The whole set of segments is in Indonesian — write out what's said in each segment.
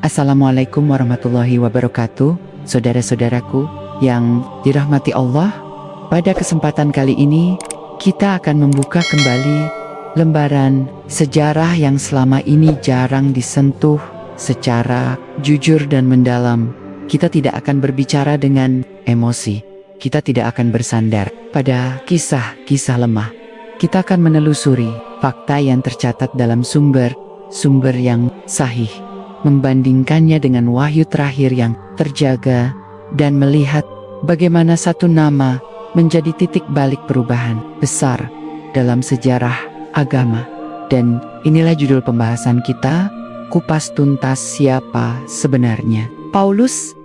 Assalamualaikum warahmatullahi wabarakatuh, saudara-saudaraku yang dirahmati Allah. Pada kesempatan kali ini, kita akan membuka kembali lembaran sejarah yang selama ini jarang disentuh secara jujur dan mendalam. Kita tidak akan berbicara dengan emosi, kita tidak akan bersandar pada kisah-kisah lemah. Kita akan menelusuri fakta yang tercatat dalam sumber yang sahih, membandingkannya dengan wahyu terakhir yang terjaga, dan melihat bagaimana satu nama menjadi titik balik perubahan besar dalam sejarah agama. Dan inilah judul pembahasan kita, kupas tuntas siapa sebenarnya Paulus.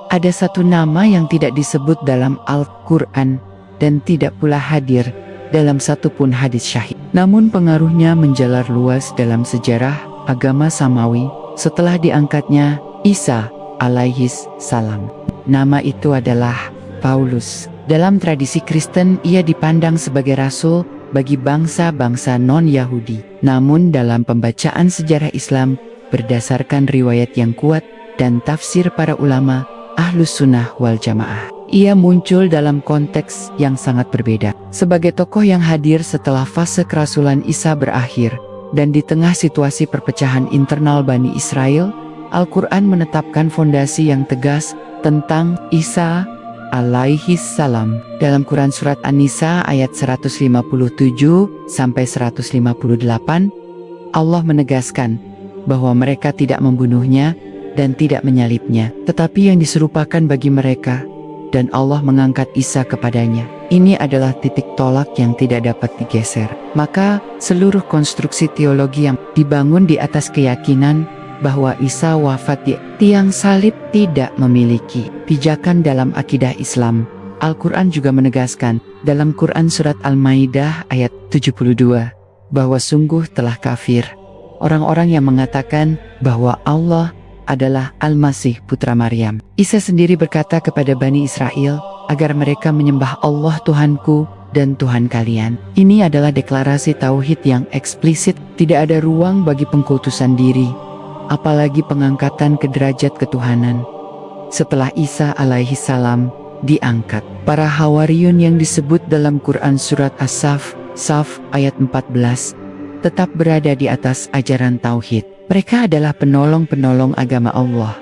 Ada satu nama yang tidak disebut dalam Al-Quran dan tidak pula hadir dalam satupun hadis syahih. Namun pengaruhnya menjalar luas dalam sejarah agama Samawi setelah diangkatnya Isa alaihis salam. Nama itu adalah Paulus. Dalam tradisi Kristen ia dipandang sebagai rasul bagi bangsa-bangsa non-Yahudi. Namun dalam pembacaan sejarah Islam berdasarkan riwayat yang kuat dan tafsir para ulama Ahlus Sunnah wal Jamaah, ia muncul dalam konteks yang sangat berbeda. Sebagai tokoh yang hadir setelah fase kerasulan Isa berakhir, dan di tengah situasi perpecahan internal Bani Israel, Al-Quran menetapkan fondasi yang tegas tentang Isa alaihis salam. Dalam Quran Surat An-Nisa ayat 157-158, Allah menegaskan bahwa mereka tidak membunuhnya dan tidak menyalibnya, tetapi yang diserupakan bagi mereka, dan Allah mengangkat Isa kepadanya. Ini adalah titik tolak yang tidak dapat digeser. Maka seluruh konstruksi teologi yang dibangun di atas keyakinan bahwa Isa wafat di tiang salib tidak memiliki pijakan dalam akidah Islam. Al-Quran juga menegaskan dalam Quran Surat Al-Maidah ayat 72 bahwa sungguh telah kafir orang-orang yang mengatakan bahwa Allah adalah Al-Masih putra Maryam. Isa sendiri berkata kepada Bani Israel agar mereka menyembah Allah Tuhanku dan Tuhan kalian. Ini adalah deklarasi tauhid yang eksplisit, tidak ada ruang bagi pengkultusan diri, apalagi pengangkatan ke derajat ketuhanan. Setelah Isa alaihi salam diangkat, para Hawariyun yang disebut dalam Quran Surat As-Saf ayat 14 tetap berada di atas ajaran tauhid. Mereka adalah penolong-penolong agama Allah.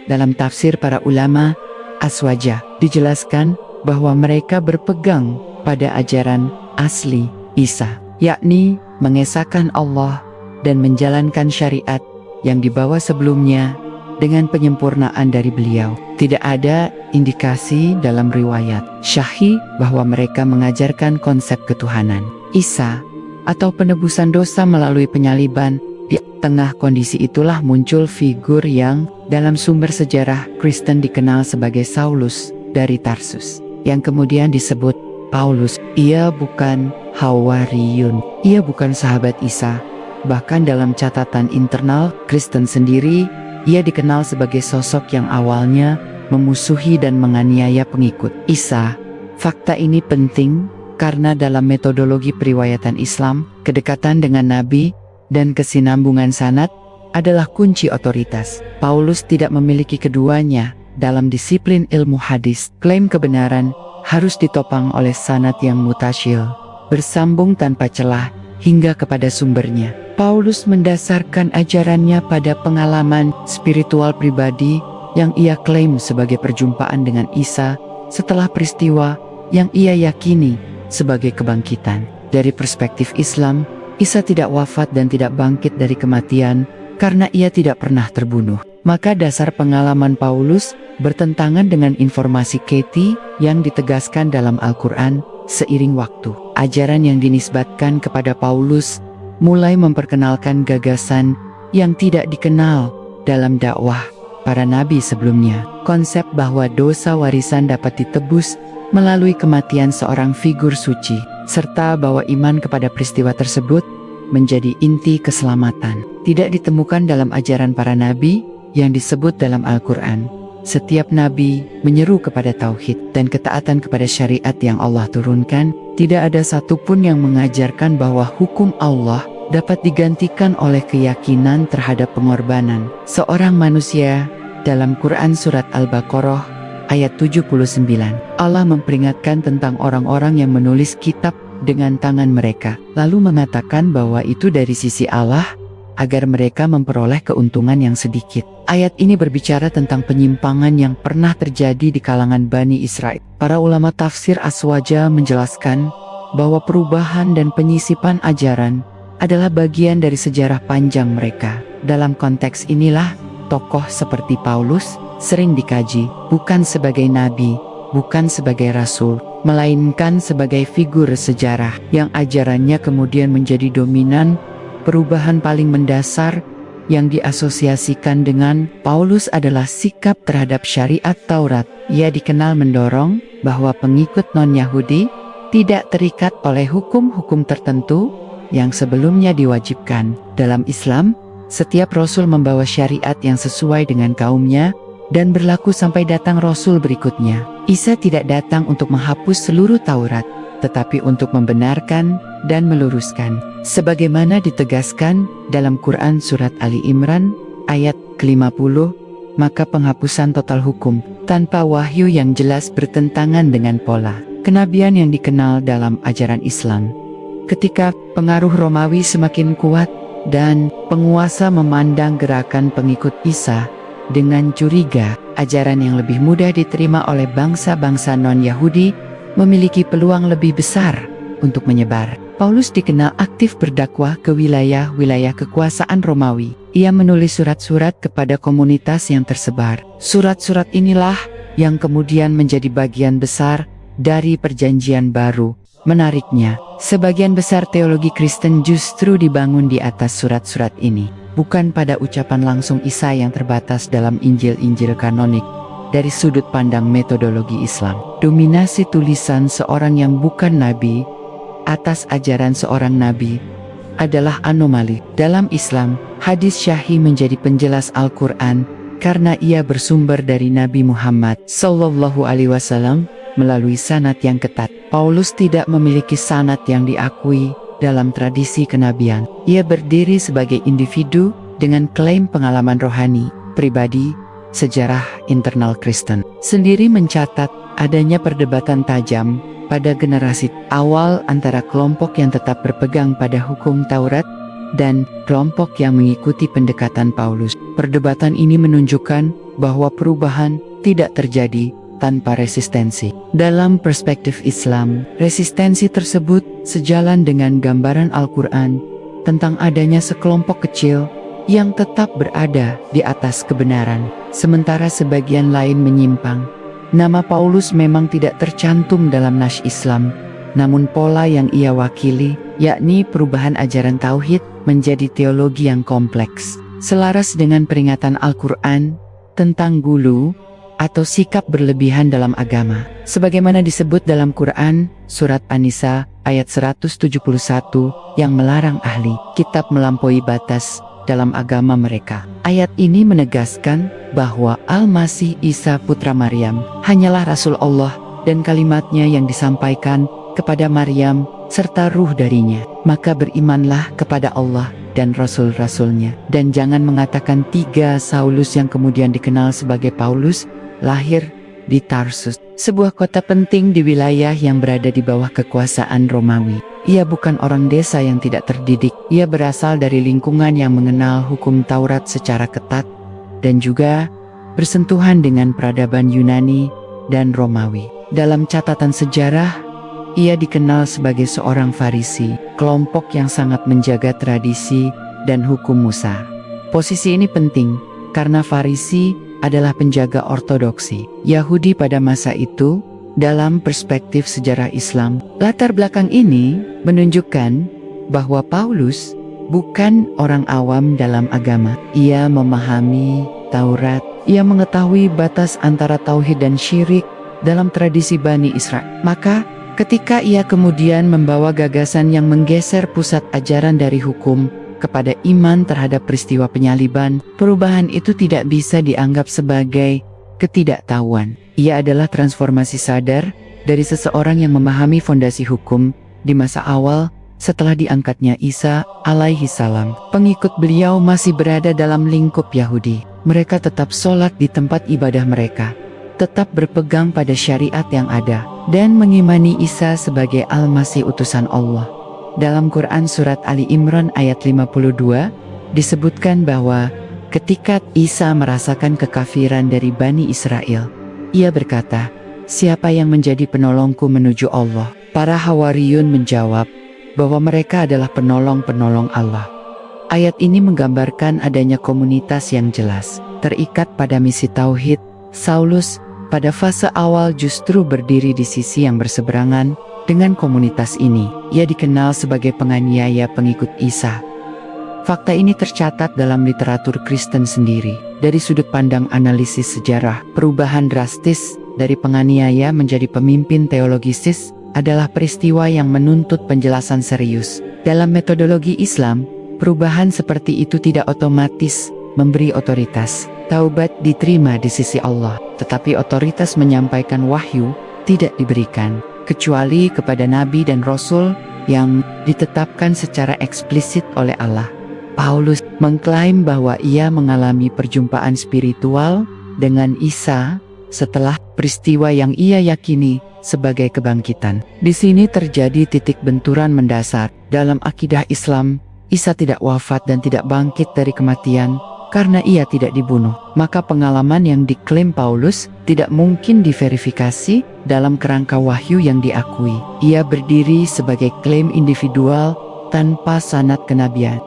Dalam tafsir para ulama Aswajah dijelaskan bahwa mereka berpegang pada ajaran asli Isa, yakni mengesahkan Allah dan menjalankan syariat yang dibawa sebelumnya dengan penyempurnaan dari beliau. Tidak ada indikasi dalam riwayat syahih bahwa mereka mengajarkan konsep ketuhanan Isa atau penebusan dosa melalui penyaliban. Di tengah kondisi itulah muncul figur yang dalam sumber sejarah Kristen dikenal sebagai Saulus dari Tarsus, yang kemudian disebut Paulus. Ia bukan Hawariyun, ia bukan sahabat Isa. Bahkan dalam catatan internal Kristen sendiri, ia dikenal sebagai sosok yang awalnya memusuhi dan menganiaya pengikut Isa. Fakta ini penting karena dalam metodologi periwayatan Islam, kedekatan dengan Nabi dan kesinambungan sanad adalah kunci otoritas. Paulus tidak memiliki keduanya dalam disiplin ilmu hadis. Klaim kebenaran harus ditopang oleh sanad yang mutasyil, bersambung tanpa celah hingga kepada sumbernya. Paulus mendasarkan ajarannya pada pengalaman spiritual pribadi yang ia klaim sebagai perjumpaan dengan Isa setelah peristiwa yang ia yakini sebagai kebangkitan. Dari perspektif Islam, Isa tidak wafat dan tidak bangkit dari kematian karena ia tidak pernah terbunuh. Maka dasar pengalaman Paulus bertentangan dengan informasi Katie yang ditegaskan dalam Al-Quran. Seiring waktu, ajaran yang dinisbatkan kepada Paulus mulai memperkenalkan gagasan yang tidak dikenal dalam dakwah para nabi sebelumnya. Konsep bahwa dosa warisan dapat ditebus melalui kematian seorang figur suci, serta bahwa iman kepada peristiwa tersebut menjadi inti keselamatan, tidak ditemukan dalam ajaran para nabi yang disebut dalam Al-Quran. Setiap nabi menyeru kepada tauhid, dan ketaatan kepada syariat yang Allah turunkan, tidak ada satupun yang mengajarkan bahwa hukum Allah dapat digantikan oleh keyakinan terhadap pengorbanan seorang manusia. Dalam Quran Surat Al-Baqarah ayat 79, Allah memperingatkan tentang orang-orang yang menulis kitab dengan tangan mereka, lalu mengatakan bahwa itu dari sisi Allah, agar mereka memperoleh keuntungan yang sedikit. Ayat ini berbicara tentang penyimpangan yang pernah terjadi di kalangan Bani Israel. Para ulama tafsir Aswaja menjelaskan bahwa perubahan dan penyisipan ajaran adalah bagian dari sejarah panjang mereka. Dalam konteks inilah, tokoh seperti Paulus sering dikaji, bukan sebagai nabi, bukan sebagai rasul, melainkan sebagai figur sejarah yang ajarannya kemudian menjadi dominan. Perubahan paling mendasar yang diasosiasikan dengan Paulus adalah sikap terhadap syariat Taurat. Ia dikenal mendorong bahwa pengikut non-Yahudi tidak terikat oleh hukum-hukum tertentu yang sebelumnya diwajibkan. Dalam Islam, setiap rasul membawa syariat yang sesuai dengan kaumnya dan berlaku sampai datang rasul berikutnya. Isa tidak datang untuk menghapus seluruh Taurat, tetapi untuk membenarkan dan meluruskan. Sebagaimana ditegaskan dalam Quran Surat Ali Imran ayat ke-50, maka penghapusan total hukum tanpa wahyu yang jelas bertentangan dengan pola kenabian yang dikenal dalam ajaran Islam. Ketika pengaruh Romawi semakin kuat dan penguasa memandang gerakan pengikut Isa dengan curiga, ajaran yang lebih mudah diterima oleh bangsa-bangsa non-Yahudi memiliki peluang lebih besar untuk menyebar. Paulus dikenal aktif berdakwah ke wilayah-wilayah kekuasaan Romawi. Ia menulis surat-surat kepada komunitas yang tersebar. Surat-surat inilah yang kemudian menjadi bagian besar dari Perjanjian Baru. Menariknya, sebagian besar teologi Kristen justru dibangun di atas surat-surat ini, bukan pada ucapan langsung Isa yang terbatas dalam Injil-Injil kanonik. Dari sudut pandang metodologi Islam, dominasi tulisan seorang yang bukan nabi atas ajaran seorang nabi adalah anomali. Dalam Islam, hadis syahih menjadi penjelas Al-Quran karena ia bersumber dari Nabi Muhammad SAW melalui sanad yang ketat. Paulus tidak memiliki sanad yang diakui dalam tradisi kenabian. Ia berdiri sebagai individu dengan klaim pengalaman rohani, pribadi. Sejarah internal Kristen sendiri mencatat adanya perdebatan tajam pada generasi awal antara kelompok yang tetap berpegang pada hukum Taurat dan kelompok yang mengikuti pendekatan Paulus. Perdebatan ini menunjukkan bahwa perubahan tidak terjadi tanpa resistensi. Dalam perspektif Islam, resistensi tersebut sejalan dengan gambaran Al-Quran tentang adanya sekelompok kecil yang tetap berada di atas kebenaran, sementara sebagian lain menyimpang. Nama Paulus memang tidak tercantum dalam nas Islam, namun pola yang ia wakili, yakni perubahan ajaran tauhid menjadi teologi yang kompleks, selaras dengan peringatan Al-Quran tentang gulu atau sikap berlebihan dalam agama. Sebagaimana disebut dalam Quran, Surat An-Nisa ayat 171 yang melarang ahli kitab melampaui batas dalam agama mereka. Ayat ini menegaskan bahwa Al-Masih Isa putra Maryam hanyalah Rasul Allah dan kalimatnya yang disampaikan kepada Maryam serta ruh darinya. Maka berimanlah kepada Allah dan Rasul-Rasulnya, dan jangan mengatakan tiga Saulus yang kemudian dikenal sebagai Paulus, lahir di Tarsus, sebuah kota penting di wilayah yang berada di bawah kekuasaan Romawi. Ia bukan orang desa yang tidak terdidik. Ia berasal dari lingkungan yang mengenal hukum Taurat secara ketat dan juga bersentuhan dengan peradaban Yunani dan Romawi. Dalam catatan sejarah, ia dikenal sebagai seorang Farisi, kelompok yang sangat menjaga tradisi dan hukum Musa. Posisi ini penting karena Farisi adalah penjaga ortodoksi Yahudi pada masa itu. Dalam perspektif sejarah Islam, latar belakang ini menunjukkan bahwa Paulus bukan orang awam dalam agama. Ia memahami Taurat, ia mengetahui batas antara tauhid dan syirik dalam tradisi Bani Israel. Maka, ketika ia kemudian membawa gagasan yang menggeser pusat ajaran dari hukum kepada iman terhadap peristiwa penyaliban, perubahan itu tidak bisa dianggap sebagai ketidaktahuan. Ia adalah transformasi sadar dari seseorang yang memahami fondasi hukum di masa awal setelah diangkatnya Isa alaihi salam. Pengikut beliau masih berada dalam lingkup Yahudi. Mereka tetap sholat di tempat ibadah mereka, tetap berpegang pada syariat yang ada, dan mengimani Isa sebagai Al-Masih utusan Allah. Dalam Quran Surat Ali Imran ayat 52, disebutkan bahwa ketika Isa merasakan kekafiran dari Bani Israel, ia berkata, "Siapa yang menjadi penolongku menuju Allah?" Para Hawariyun menjawab bahwa mereka adalah penolong-penolong Allah. Ayat ini menggambarkan adanya komunitas yang jelas, terikat pada misi tauhid. Saulus pada fase awal justru berdiri di sisi yang berseberangan dengan komunitas ini. Ia dikenal sebagai penganiaya pengikut Isa. Fakta ini tercatat dalam literatur Kristen sendiri. Dari sudut pandang analisis sejarah, perubahan drastis dari penganiaya menjadi pemimpin teologisis adalah peristiwa yang menuntut penjelasan serius. Dalam metodologi Islam, perubahan seperti itu tidak otomatis memberi otoritas. Taubat diterima di sisi Allah, tetapi otoritas menyampaikan wahyu tidak diberikan, kecuali kepada nabi dan rasul yang ditetapkan secara eksplisit oleh Allah. Paulus mengklaim bahwa ia mengalami perjumpaan spiritual dengan Isa setelah peristiwa yang ia yakini sebagai kebangkitan. Di sini terjadi titik benturan mendasar dalam akidah Islam. Isa tidak wafat dan tidak bangkit dari kematian karena ia tidak dibunuh. Maka pengalaman yang diklaim Paulus tidak mungkin diverifikasi dalam kerangka wahyu yang diakui. Ia berdiri sebagai klaim individual tanpa sanad kenabian.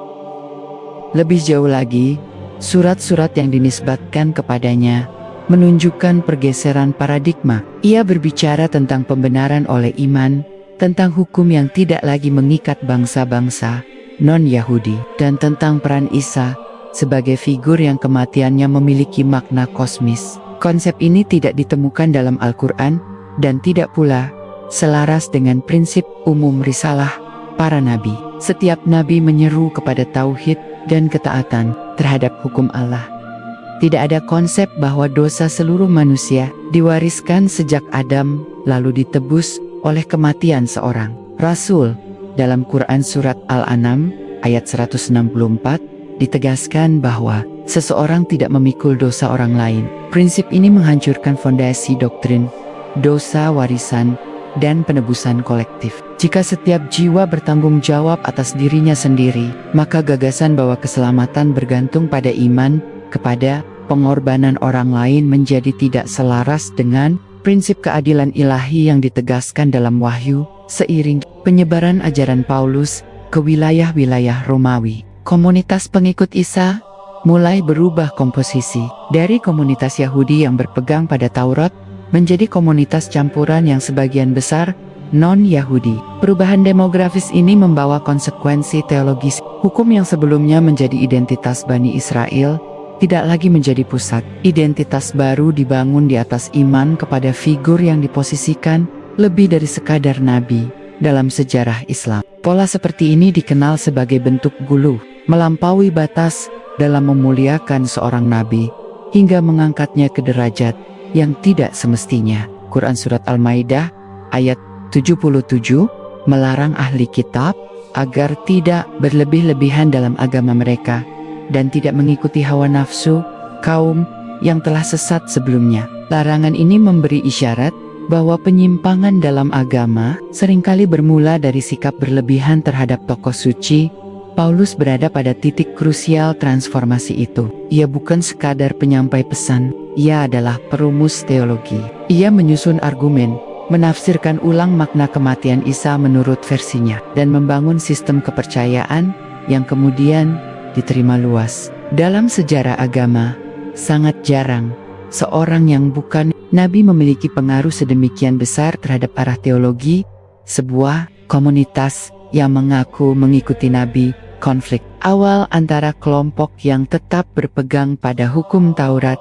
Lebih jauh lagi, surat-surat yang dinisbatkan kepadanya menunjukkan pergeseran paradigma. Ia berbicara tentang pembenaran oleh iman, tentang hukum yang tidak lagi mengikat bangsa-bangsa non-Yahudi, dan tentang peran Isa sebagai figur yang kematiannya memiliki makna kosmis. Konsep ini tidak ditemukan dalam Al-Quran dan tidak pula selaras dengan prinsip umum risalah para nabi. Setiap nabi menyeru kepada tauhid dan ketaatan terhadap hukum Allah. Tidak ada konsep bahwa dosa seluruh manusia diwariskan sejak Adam lalu ditebus oleh kematian seorang rasul. Dalam Quran Surat Al-An'am ayat 164 ditegaskan bahwa seseorang tidak memikul dosa orang lain. Prinsip ini menghancurkan fondasi doktrin dosa warisan dan penebusan kolektif. Jika setiap jiwa bertanggung jawab atas dirinya sendiri, maka gagasan bahwa keselamatan bergantung pada iman kepada pengorbanan orang lain menjadi tidak selaras dengan prinsip keadilan ilahi yang ditegaskan dalam wahyu. Seiring penyebaran ajaran Paulus ke wilayah-wilayah Romawi, komunitas pengikut Isa mulai berubah komposisi dari komunitas Yahudi yang berpegang pada Taurat menjadi komunitas campuran yang sebagian besar non-Yahudi. Perubahan demografis ini membawa konsekuensi teologis. Hukum yang sebelumnya menjadi identitas Bani Israel tidak lagi menjadi pusat. Identitas baru dibangun di atas iman kepada figur yang diposisikan lebih dari sekadar nabi dalam sejarah Islam. Pola seperti ini dikenal sebagai bentuk gulu, melampaui batas dalam memuliakan seorang nabi hingga mengangkatnya ke derajat yang tidak semestinya. Quran Surat Al-Maidah ayat 77 melarang ahli kitab agar tidak berlebih-lebihan dalam agama mereka dan tidak mengikuti hawa nafsu kaum yang telah sesat sebelumnya. Larangan ini memberi isyarat bahwa penyimpangan dalam agama seringkali bermula dari sikap berlebihan terhadap tokoh suci. Paulus berada pada titik krusial transformasi itu. Ia bukan sekadar penyampai pesan, ia adalah perumus teologi. Ia menyusun argumen, menafsirkan ulang makna kematian Isa menurut versinya, dan membangun sistem kepercayaan yang kemudian diterima luas. Dalam sejarah agama, sangat jarang seorang yang bukan nabi memiliki pengaruh sedemikian besar terhadap arah teologi sebuah komunitas yang mengaku mengikuti nabi. Konflik awal antara kelompok yang tetap berpegang pada hukum Taurat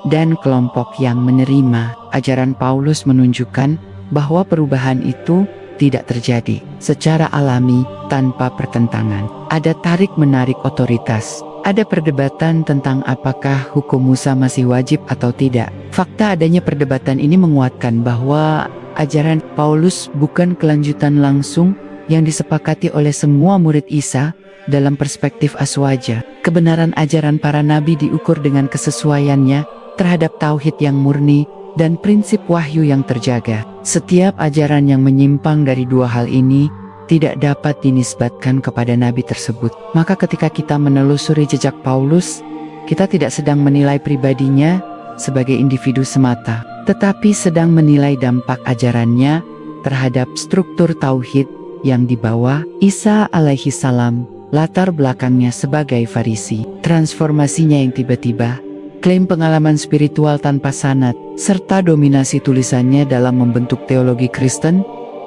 dan kelompok yang menerima ajaran Paulus menunjukkan bahwa perubahan itu tidak terjadi secara alami tanpa pertentangan. Ada tarik-menarik otoritas Ada perdebatan tentang apakah hukum Musa masih wajib atau tidak. Fakta adanya perdebatan ini menguatkan bahwa ajaran Paulus bukan kelanjutan langsung yang disepakati oleh semua murid Isa dalam perspektif aswaja. Kebenaran ajaran para nabi diukur dengan kesesuaiannya terhadap tauhid yang murni dan prinsip wahyu yang terjaga. Setiap ajaran yang menyimpang dari dua hal ini tidak dapat dinisbatkan kepada nabi tersebut. Maka ketika kita menelusuri jejak Paulus, kita tidak sedang menilai pribadinya sebagai individu semata, tetapi sedang menilai dampak ajarannya terhadap struktur tauhid yang dibawa Isa alaihi salam, latar belakangnya sebagai Farisi, transformasinya yang tiba-tiba, klaim pengalaman spiritual tanpa sanad, serta dominasi tulisannya dalam membentuk teologi Kristen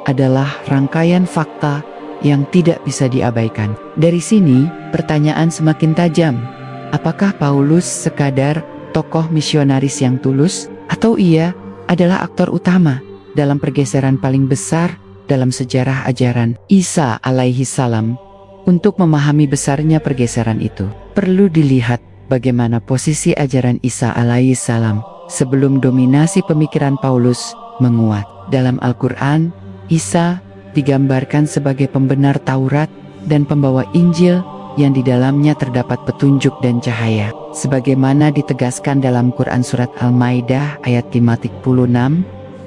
adalah rangkaian fakta yang tidak bisa diabaikan. Dari sini, pertanyaan semakin tajam. Apakah Paulus sekadar tokoh misionaris yang tulus, atau ia adalah aktor utama dalam pergeseran paling besar dalam sejarah ajaran Isa alaihi salam? Untuk memahami besarnya pergeseran itu, perlu dilihat bagaimana posisi ajaran Isa alaihi salam sebelum dominasi pemikiran Paulus menguat. Dalam Al-Quran, Isa digambarkan sebagai pembenar Taurat dan pembawa Injil yang di dalamnya terdapat petunjuk dan cahaya. Sebagaimana ditegaskan dalam Quran Surat Al-Maidah ayat 56,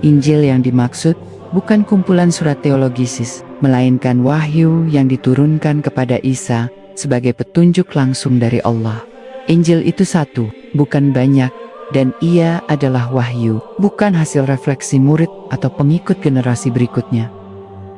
Injil yang dimaksud bukan kumpulan surat teologisis, melainkan wahyu yang diturunkan kepada Isa sebagai petunjuk langsung dari Allah. Injil itu satu, bukan banyak, dan ia adalah wahyu, bukan hasil refleksi murid atau pengikut generasi berikutnya.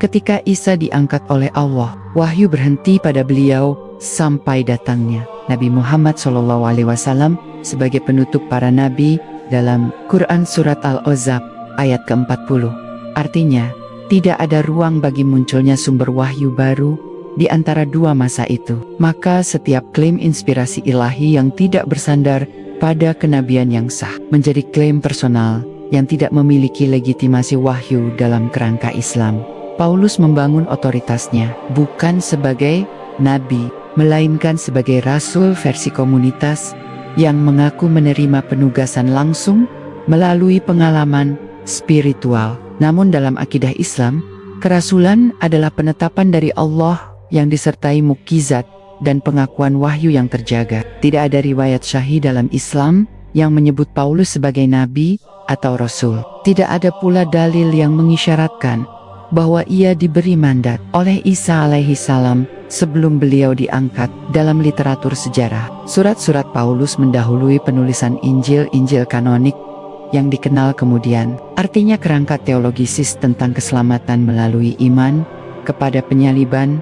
Ketika Isa diangkat oleh Allah, wahyu berhenti pada beliau sampai datangnya Nabi Muhammad SAW sebagai penutup para nabi dalam Quran Surat Al-Ahzab ayat ke-40. Artinya, tidak ada ruang bagi munculnya sumber wahyu baru di antara dua masa itu. Maka setiap klaim inspirasi ilahi yang tidak bersandar pada kenabian yang sah menjadi klaim personal yang tidak memiliki legitimasi wahyu dalam kerangka Islam. Paulus membangun otoritasnya bukan sebagai nabi, melainkan sebagai rasul versi komunitas yang mengaku menerima penugasan langsung melalui pengalaman spiritual. Namun dalam akidah Islam, kerasulan adalah penetapan dari Allah yang disertai mukjizat dan pengakuan wahyu yang terjaga. Tidak ada riwayat syahih dalam Islam yang menyebut Paulus sebagai nabi atau rasul. Tidak ada pula dalil yang mengisyaratkan bahwa ia diberi mandat oleh Isa alaihi salam sebelum beliau diangkat. Dalam literatur sejarah, surat-surat Paulus mendahului penulisan Injil-Injil kanonik yang dikenal kemudian. Artinya kerangka teologisis tentang keselamatan melalui iman kepada penyaliban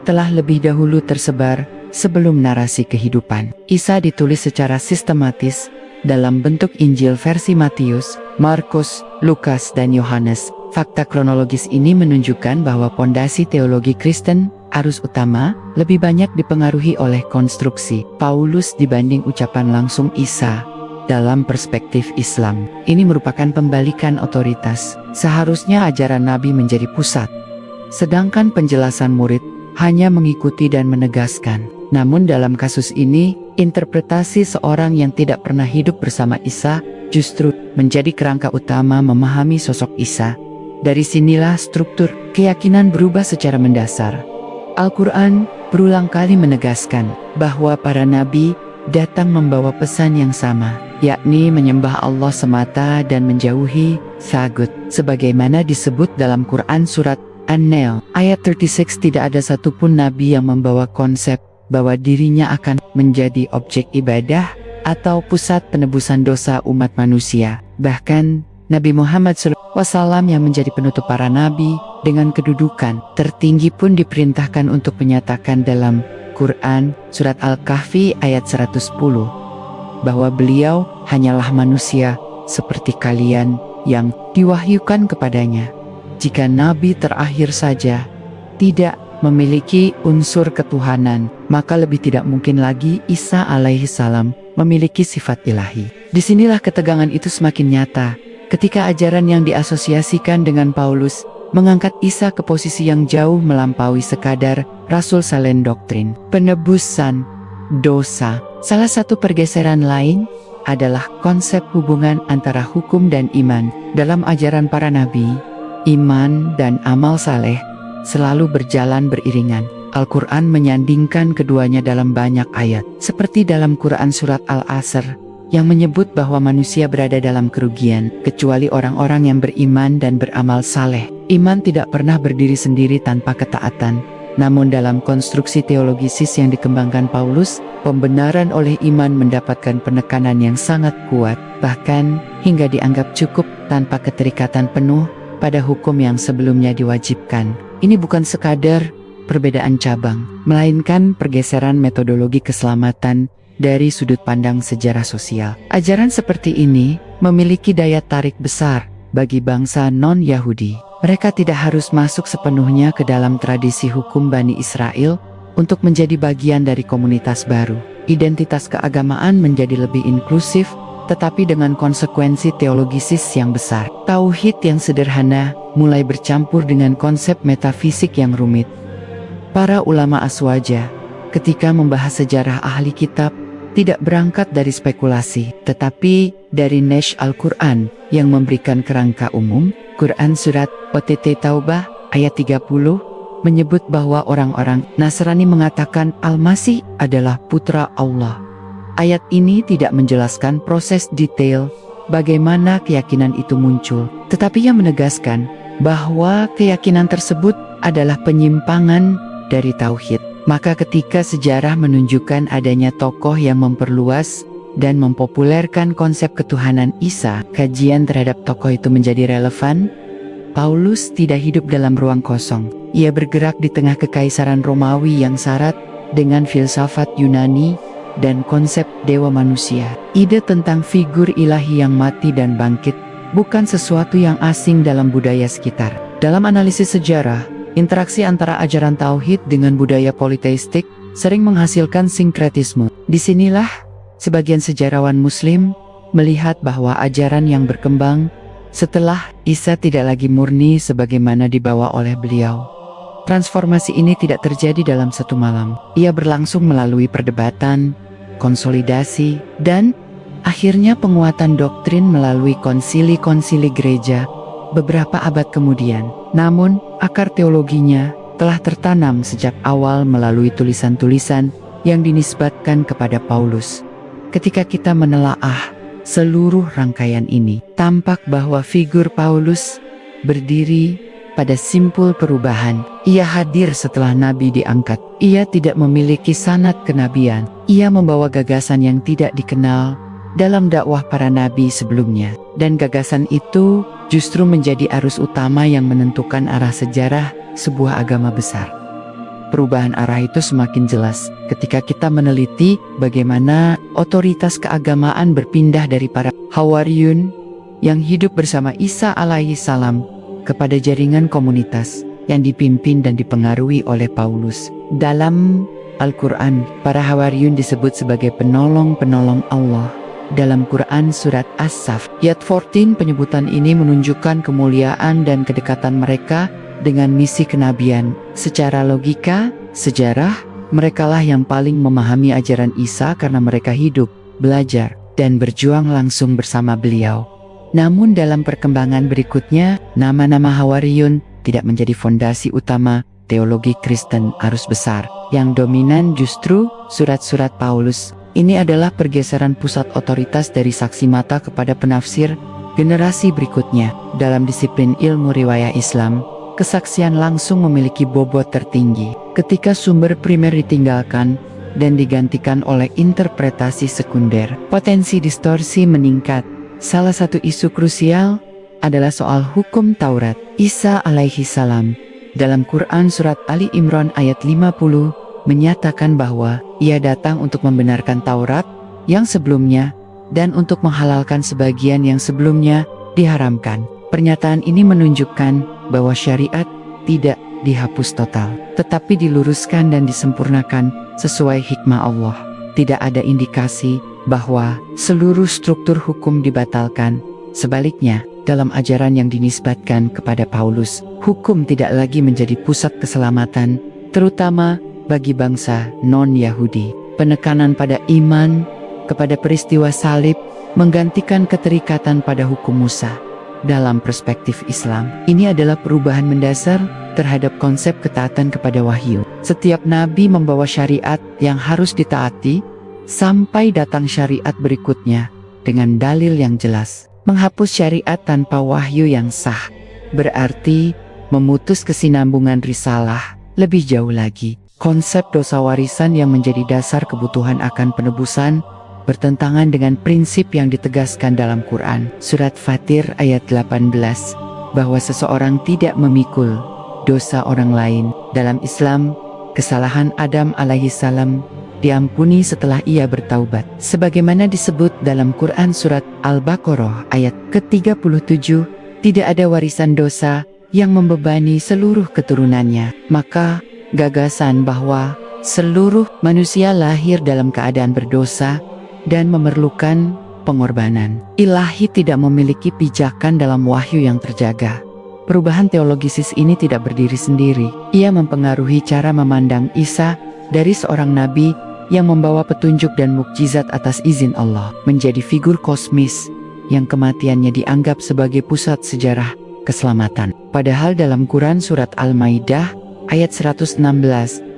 telah lebih dahulu tersebar sebelum narasi kehidupan Isa ditulis secara sistematis dalam bentuk Injil versi Matius, Markus, Lukas, dan Yohanes. Fakta kronologis ini menunjukkan bahwa pondasi teologi Kristen, arus utama, lebih banyak dipengaruhi oleh konstruksi Paulus dibanding ucapan langsung Isa. Dalam perspektif Islam, ini merupakan pembalikan otoritas. Seharusnya ajaran Nabi menjadi pusat, sedangkan penjelasan murid hanya mengikuti dan menegaskan. Namun dalam kasus ini, interpretasi seorang yang tidak pernah hidup bersama Isa justru menjadi kerangka utama memahami sosok Isa. Dari sinilah struktur keyakinan berubah secara mendasar. Al-Quran berulang kali menegaskan bahwa para nabi datang membawa pesan yang sama, yakni menyembah Allah semata dan menjauhi tagut. Sebagaimana disebut dalam Quran Surat An-Nahl ayat 36, tidak ada satupun nabi yang membawa konsep bahwa dirinya akan menjadi objek ibadah atau pusat penebusan dosa umat manusia. Bahkan Nabi Muhammad SAW yang menjadi penutup para nabi dengan kedudukan tertinggi pun diperintahkan untuk menyatakan dalam Quran Surat Al-Kahfi ayat 110 bahwa beliau hanyalah manusia seperti kalian yang diwahyukan kepadanya. Jika nabi terakhir saja tidak memiliki unsur ketuhanan, maka lebih tidak mungkin lagi Isa alaihi salam memiliki sifat ilahi. Disinilah ketegangan itu semakin nyata ketika ajaran yang diasosiasikan dengan Paulus mengangkat Isa ke posisi yang jauh melampaui sekadar rasul selain doktrin penebusan dosa. Salah satu pergeseran lain adalah konsep hubungan antara hukum dan iman. Dalam ajaran para nabi, iman dan amal saleh selalu berjalan beriringan. Al-Quran menyandingkan keduanya dalam banyak ayat, seperti dalam Quran Surat Al-Asr, yang menyebut bahwa manusia berada dalam kerugian, kecuali orang-orang yang beriman dan beramal saleh. Iman tidak pernah berdiri sendiri tanpa ketaatan. Namun dalam konstruksi teologisis yang dikembangkan Paulus, pembenaran oleh iman mendapatkan penekanan yang sangat kuat, bahkan hingga dianggap cukup tanpa keterikatan penuh pada hukum yang sebelumnya diwajibkan. Ini bukan sekadar perbedaan cabang, melainkan pergeseran metodologi keselamatan dari sudut pandang sejarah sosial. Ajaran seperti ini memiliki daya tarik besar bagi bangsa non-Yahudi. Mereka tidak harus masuk sepenuhnya ke dalam tradisi hukum Bani Israel untuk menjadi bagian dari komunitas baru. Identitas keagamaan menjadi lebih inklusif, tetapi dengan konsekuensi teologisis yang besar. Tauhid yang sederhana mulai bercampur dengan konsep metafisik yang rumit. Para ulama aswaja, ketika membahas sejarah ahli kitab, tidak berangkat dari spekulasi, tetapi dari Nash Al-Quran yang memberikan kerangka umum. Quran Surat OTT Taubah ayat 30 menyebut bahwa orang-orang Nasrani mengatakan Al-Masih adalah putra Allah. Ayat ini tidak menjelaskan proses detail bagaimana keyakinan itu muncul, tetapi ia menegaskan bahwa keyakinan tersebut adalah penyimpangan dari tauhid. Maka ketika sejarah menunjukkan adanya tokoh yang memperluas dan mempopulerkan konsep ketuhanan Isa, kajian terhadap tokoh itu menjadi relevan. Paulus tidak hidup dalam ruang kosong. Ia bergerak di tengah kekaisaran Romawi yang syarat dengan filsafat Yunani dan konsep dewa manusia. Ide tentang figur ilahi yang mati dan bangkit bukan sesuatu yang asing dalam budaya sekitar. Dalam analisis sejarah, interaksi antara ajaran tauhid dengan budaya politeistik sering menghasilkan sinkretisme. Disinilah sebagian sejarawan Muslim melihat bahwa ajaran yang berkembang setelah Isa tidak lagi murni sebagaimana dibawa oleh beliau. Transformasi ini tidak terjadi dalam satu malam. Ia berlangsung melalui perdebatan, konsolidasi, dan akhirnya penguatan doktrin melalui konsili-konsili gereja beberapa abad kemudian. Namun, akar teologinya telah tertanam sejak awal melalui tulisan-tulisan yang dinisbatkan kepada Paulus. Ketika kita menelaah seluruh rangkaian ini, tampak bahwa figur Paulus berdiri pada simpul perubahan. Ia hadir setelah nabi diangkat. Ia tidak memiliki sanad kenabian. Ia membawa gagasan yang tidak dikenal dalam dakwah para nabi sebelumnya. Dan gagasan itu justru menjadi arus utama yang menentukan arah sejarah sebuah agama besar. Perubahan arah itu semakin jelas ketika kita meneliti bagaimana otoritas keagamaan berpindah dari para Hawariyun yang hidup bersama Isa alaihi salam kepada jaringan komunitas yang dipimpin dan dipengaruhi oleh Paulus. Dalam Al-Quran, para Hawariyun disebut sebagai penolong-penolong Allah. Dalam Quran Surat As-Saff, ayat 14, penyebutan ini menunjukkan kemuliaan dan kedekatan mereka dengan misi kenabian. Secara logika, sejarah, merekalah yang paling memahami ajaran Isa karena mereka hidup, belajar, dan berjuang langsung bersama beliau. Namun dalam perkembangan berikutnya, nama-nama Hawariyun tidak menjadi fondasi utama teologi Kristen arus besar. Yang dominan justru surat-surat Paulus. Ini adalah pergeseran pusat otoritas dari saksi mata kepada penafsir generasi berikutnya. Dalam disiplin ilmu riwayah Islam, kesaksian langsung memiliki bobot tertinggi. Ketika sumber primer ditinggalkan dan digantikan oleh interpretasi sekunder, potensi distorsi meningkat. Salah satu isu krusial adalah soal hukum Taurat. Isa alaihi salam dalam Quran Surat Ali Imran ayat 50 menyatakan bahwa ia datang untuk membenarkan Taurat yang sebelumnya dan untuk menghalalkan sebagian yang sebelumnya diharamkan. Pernyataan ini menunjukkan bahwa syariat tidak dihapus total, tetapi diluruskan dan disempurnakan sesuai hikmah Allah. Tidak ada indikasi bahwa seluruh struktur hukum dibatalkan. Sebaliknya, dalam ajaran yang dinisbatkan kepada Paulus, hukum tidak lagi menjadi pusat keselamatan, terutama bagi bangsa non-Yahudi. penekanan pada iman, kepada peristiwa salib, menggantikan keterikatan pada hukum Musa. Dalam perspektif Islam, ini adalah perubahan mendasar terhadap konsep ketaatan kepada wahyu. Setiap nabi membawa syariat yang harus ditaati, sampai datang syariat berikutnya dengan dalil yang jelas. Menghapus syariat tanpa wahyu yang sah berarti memutus kesinambungan risalah. Lebih jauh lagi, konsep dosa warisan yang menjadi dasar kebutuhan akan penebusan bertentangan dengan prinsip yang ditegaskan dalam Quran. Surat Fatir ayat 18, bahwa seseorang tidak memikul dosa orang lain. Dalam Islam, kesalahan Adam alaihissalam diampuni setelah ia bertaubat. Sebagaimana disebut dalam Quran surat Al-Baqarah ayat ke-37, tidak ada warisan dosa yang membebani seluruh keturunannya. Maka, gagasan bahwa seluruh manusia lahir dalam keadaan berdosa dan memerlukan pengorbanan ilahi tidak memiliki pijakan dalam wahyu yang terjaga. Perubahan teologisis ini tidak berdiri sendiri. Ia mempengaruhi cara memandang Isa dari seorang nabi yang membawa petunjuk dan mukjizat atas izin Allah, menjadi figur kosmis yang kematiannya dianggap sebagai pusat sejarah keselamatan. Padahal dalam Quran surat Al-Maidah ayat 116,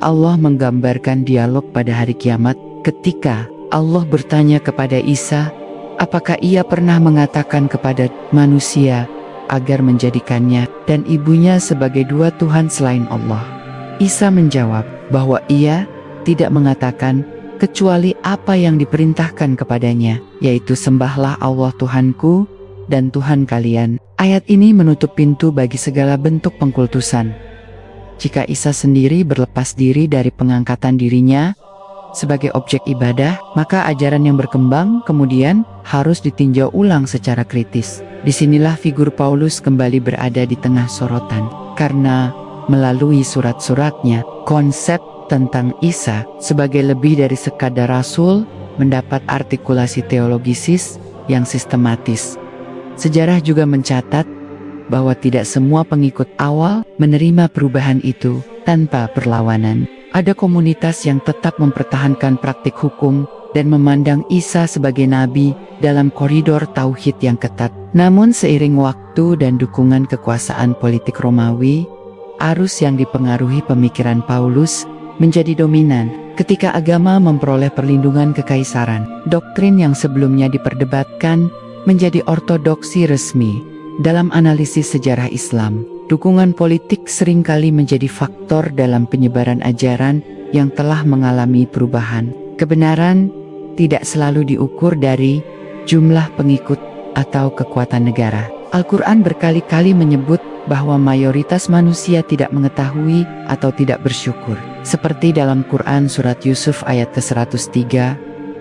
Allah menggambarkan dialog pada hari kiamat ketika Allah bertanya kepada Isa, apakah ia pernah mengatakan kepada manusia agar menjadikannya dan ibunya sebagai dua Tuhan selain Allah? Isa menjawab bahwa ia tidak mengatakan kecuali apa yang diperintahkan kepadanya, yaitu sembahlah Allah Tuhanku dan Tuhan kalian. Ayat ini menutup pintu bagi segala bentuk pengkultusan. Jika Isa sendiri berlepas diri dari pengangkatan dirinya sebagai objek ibadah, maka ajaran yang berkembang kemudian harus ditinjau ulang secara kritis. Disinilah figur Paulus kembali berada di tengah sorotan, karena melalui surat-suratnya, konsep tentang Isa sebagai lebih dari sekadar rasul mendapat artikulasi teologisis yang sistematis. Sejarah juga mencatat bahwa tidak semua pengikut awal menerima perubahan itu tanpa perlawanan. Ada komunitas yang tetap mempertahankan praktik hukum dan memandang Isa sebagai nabi dalam koridor tauhid yang ketat. Namun seiring waktu dan dukungan kekuasaan politik Romawi, arus yang dipengaruhi pemikiran Paulus menjadi dominan. Ketika agama memperoleh perlindungan kekaisaran, doktrin yang sebelumnya diperdebatkan menjadi ortodoksi resmi. Dalam analisis sejarah Islam, dukungan politik seringkali menjadi faktor dalam penyebaran ajaran yang telah mengalami perubahan. Kebenaran tidak selalu diukur dari jumlah pengikut atau kekuatan negara. Al-Quran berkali-kali menyebut bahwa mayoritas manusia tidak mengetahui atau tidak bersyukur. Seperti dalam Quran surat Yusuf ayat ke-103,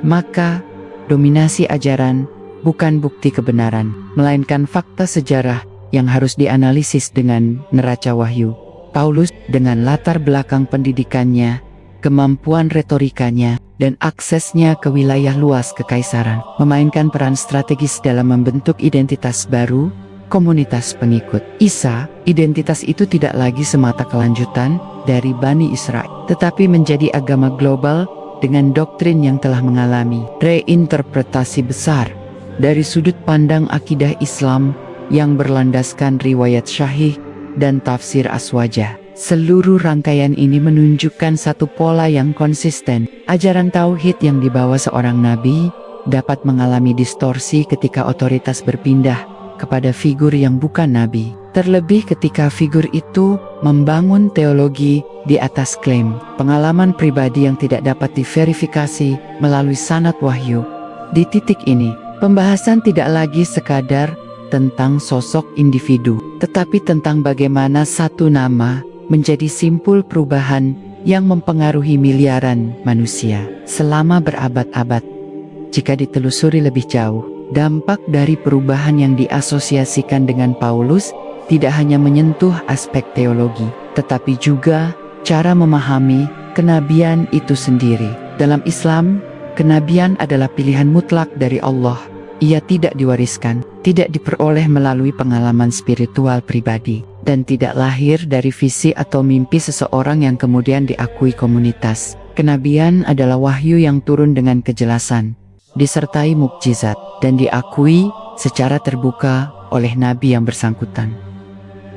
maka dominasi ajaran bukan bukti kebenaran, melainkan fakta sejarah yang harus dianalisis dengan neraca wahyu. Paulus dengan latar belakang pendidikannya, kemampuan retorikanya, dan aksesnya ke wilayah luas kekaisaran, memainkan peran strategis dalam membentuk identitas baru, komunitas pengikut Isa. Identitas itu tidak lagi semata kelanjutan dari Bani Israel, tetapi menjadi agama global dengan doktrin yang telah mengalami reinterpretasi besar dari sudut pandang akidah Islam yang berlandaskan riwayat syahih dan tafsir aswajah. Seluruh rangkaian ini menunjukkan satu pola yang konsisten. Ajaran tauhid yang dibawa seorang nabi dapat mengalami distorsi ketika otoritas berpindah kepada figur yang bukan nabi. Terlebih ketika figur itu membangun teologi di atas klaim pengalaman pribadi yang tidak dapat diverifikasi melalui sanad wahyu. Di titik ini, pembahasan tidak lagi sekadar tentang sosok individu, tetapi tentang bagaimana satu nama menjadi simpul perubahan yang mempengaruhi miliaran manusia selama berabad-abad. Jika ditelusuri lebih jauh, dampak dari perubahan yang diasosiasikan dengan Paulus tidak hanya menyentuh aspek teologi, tetapi juga cara memahami kenabian itu sendiri. Dalam Islam, kenabian adalah pilihan mutlak dari Allah. Ia tidak diwariskan, tidak diperoleh melalui pengalaman spiritual pribadi, dan tidak lahir dari visi atau mimpi seseorang yang kemudian diakui komunitas. Kenabian adalah wahyu yang turun dengan kejelasan, disertai mukjizat, dan diakui secara terbuka oleh nabi yang bersangkutan.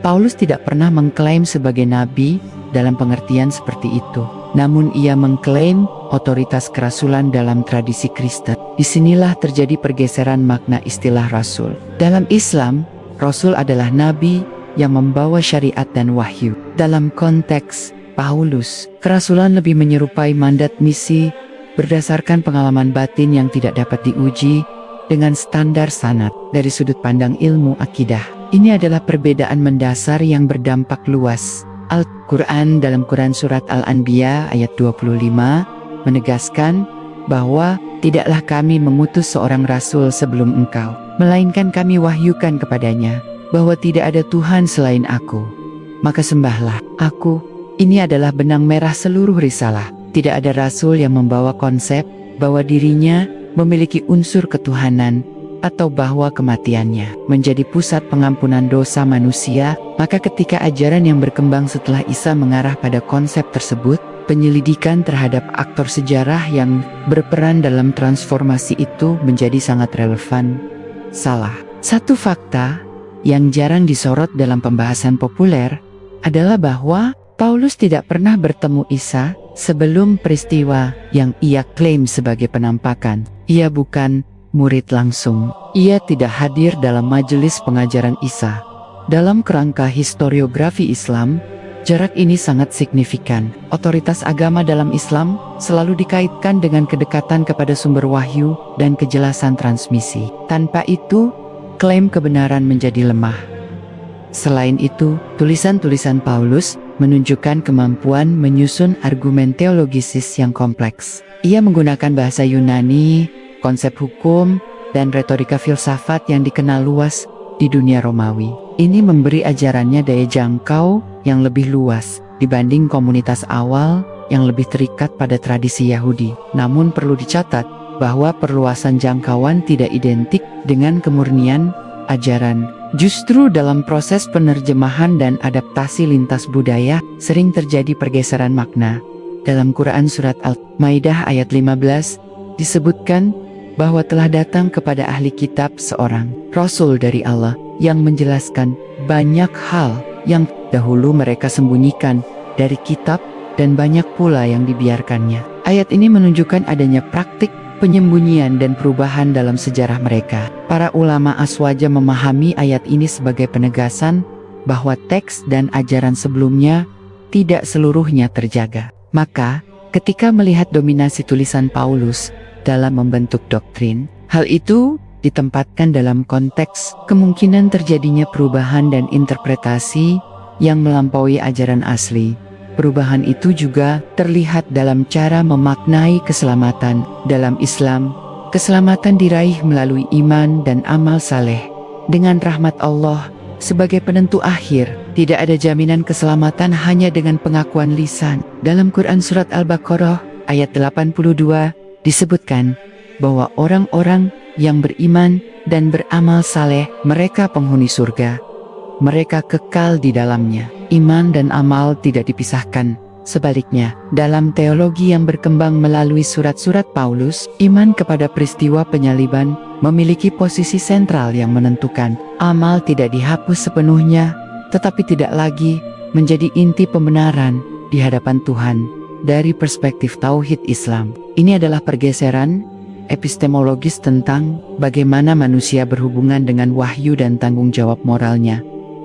Paulus tidak pernah mengklaim sebagai nabi dalam pengertian seperti itu. Namun ia mengklaim otoritas kerasulan dalam tradisi Kristen. Disinilah terjadi pergeseran makna istilah rasul. Dalam Islam, rasul adalah nabi yang membawa syariat dan wahyu. Dalam konteks Paulus, kerasulan lebih menyerupai mandat misi berdasarkan pengalaman batin yang tidak dapat diuji dengan standar sanad dari sudut pandang ilmu akidah. Ini adalah perbedaan mendasar yang berdampak luas. Al-Quran dalam Quran Surat Al-Anbiya ayat 25 menegaskan bahwa tidaklah kami mengutus seorang rasul sebelum engkau, melainkan kami wahyukan kepadanya bahwa tidak ada Tuhan selain aku. Maka sembahlah aku. Ini adalah benang merah seluruh risalah. Tidak ada rasul yang membawa konsep bahwa dirinya memiliki unsur ketuhanan atau bahwa kematiannya menjadi pusat pengampunan dosa manusia. Maka ketika ajaran yang berkembang setelah Isa mengarah pada konsep tersebut, penyelidikan terhadap aktor sejarah yang berperan dalam transformasi itu menjadi sangat relevan. Satu fakta yang jarang disorot dalam pembahasan populer adalah bahwa Paulus tidak pernah bertemu Isa sebelum peristiwa yang ia klaim sebagai penampakan. Ia bukan murid langsung. Ia tidak hadir dalam majelis pengajaran Isa. Dalam kerangka historiografi Islam, jarak ini sangat signifikan. Otoritas agama dalam Islam selalu dikaitkan dengan kedekatan kepada sumber wahyu dan kejelasan transmisi. Tanpa itu, klaim kebenaran menjadi lemah. Selain itu, tulisan-tulisan Paulus menunjukkan kemampuan menyusun argumen teologisis yang kompleks. Ia menggunakan bahasa Yunani, konsep hukum, dan retorika filsafat yang dikenal luas di dunia Romawi. Ini memberi ajarannya daya jangkau yang lebih luas dibanding komunitas awal yang lebih terikat pada tradisi Yahudi. Namun perlu dicatat bahwa perluasan jangkauan tidak identik dengan kemurnian ajaran. Justru dalam proses penerjemahan dan adaptasi lintas budaya, sering terjadi pergeseran makna. Dalam Quran Surat Al-Maidah ayat 15, disebutkan bahwa telah datang kepada ahli kitab seorang Rasul dari Allah yang menjelaskan banyak hal yang dahulu mereka sembunyikan dari kitab dan banyak pula yang dibiarkannya. Ayat ini menunjukkan adanya praktik penyembunyian dan perubahan dalam sejarah mereka. Para ulama Aswaja memahami ayat ini sebagai penegasan bahwa teks dan ajaran sebelumnya tidak seluruhnya terjaga. Maka, ketika melihat dominasi tulisan Paulus dalam membentuk doktrin, hal itu ditempatkan dalam konteks kemungkinan terjadinya perubahan dan interpretasi yang melampaui ajaran asli. Perubahan itu juga terlihat dalam cara memaknai keselamatan. Dalam Islam, keselamatan diraih melalui iman dan amal saleh. Dengan rahmat Allah sebagai penentu akhir, tidak ada jaminan keselamatan hanya dengan pengakuan lisan. Dalam Quran Surat Al-Baqarah ayat 82 disebutkan bahwa orang-orang yang beriman dan beramal saleh, mereka penghuni surga. Mereka kekal di dalamnya. Iman dan amal tidak dipisahkan. Sebaliknya, dalam teologi yang berkembang melalui surat-surat Paulus, iman kepada peristiwa penyaliban memiliki posisi sentral yang menentukan. Amal tidak dihapus sepenuhnya, tetapi tidak lagi menjadi inti pembenaran di hadapan Tuhan. Dari perspektif tauhid Islam, ini adalah pergeseran epistemologis tentang bagaimana manusia berhubungan dengan wahyu dan tanggung jawab moralnya.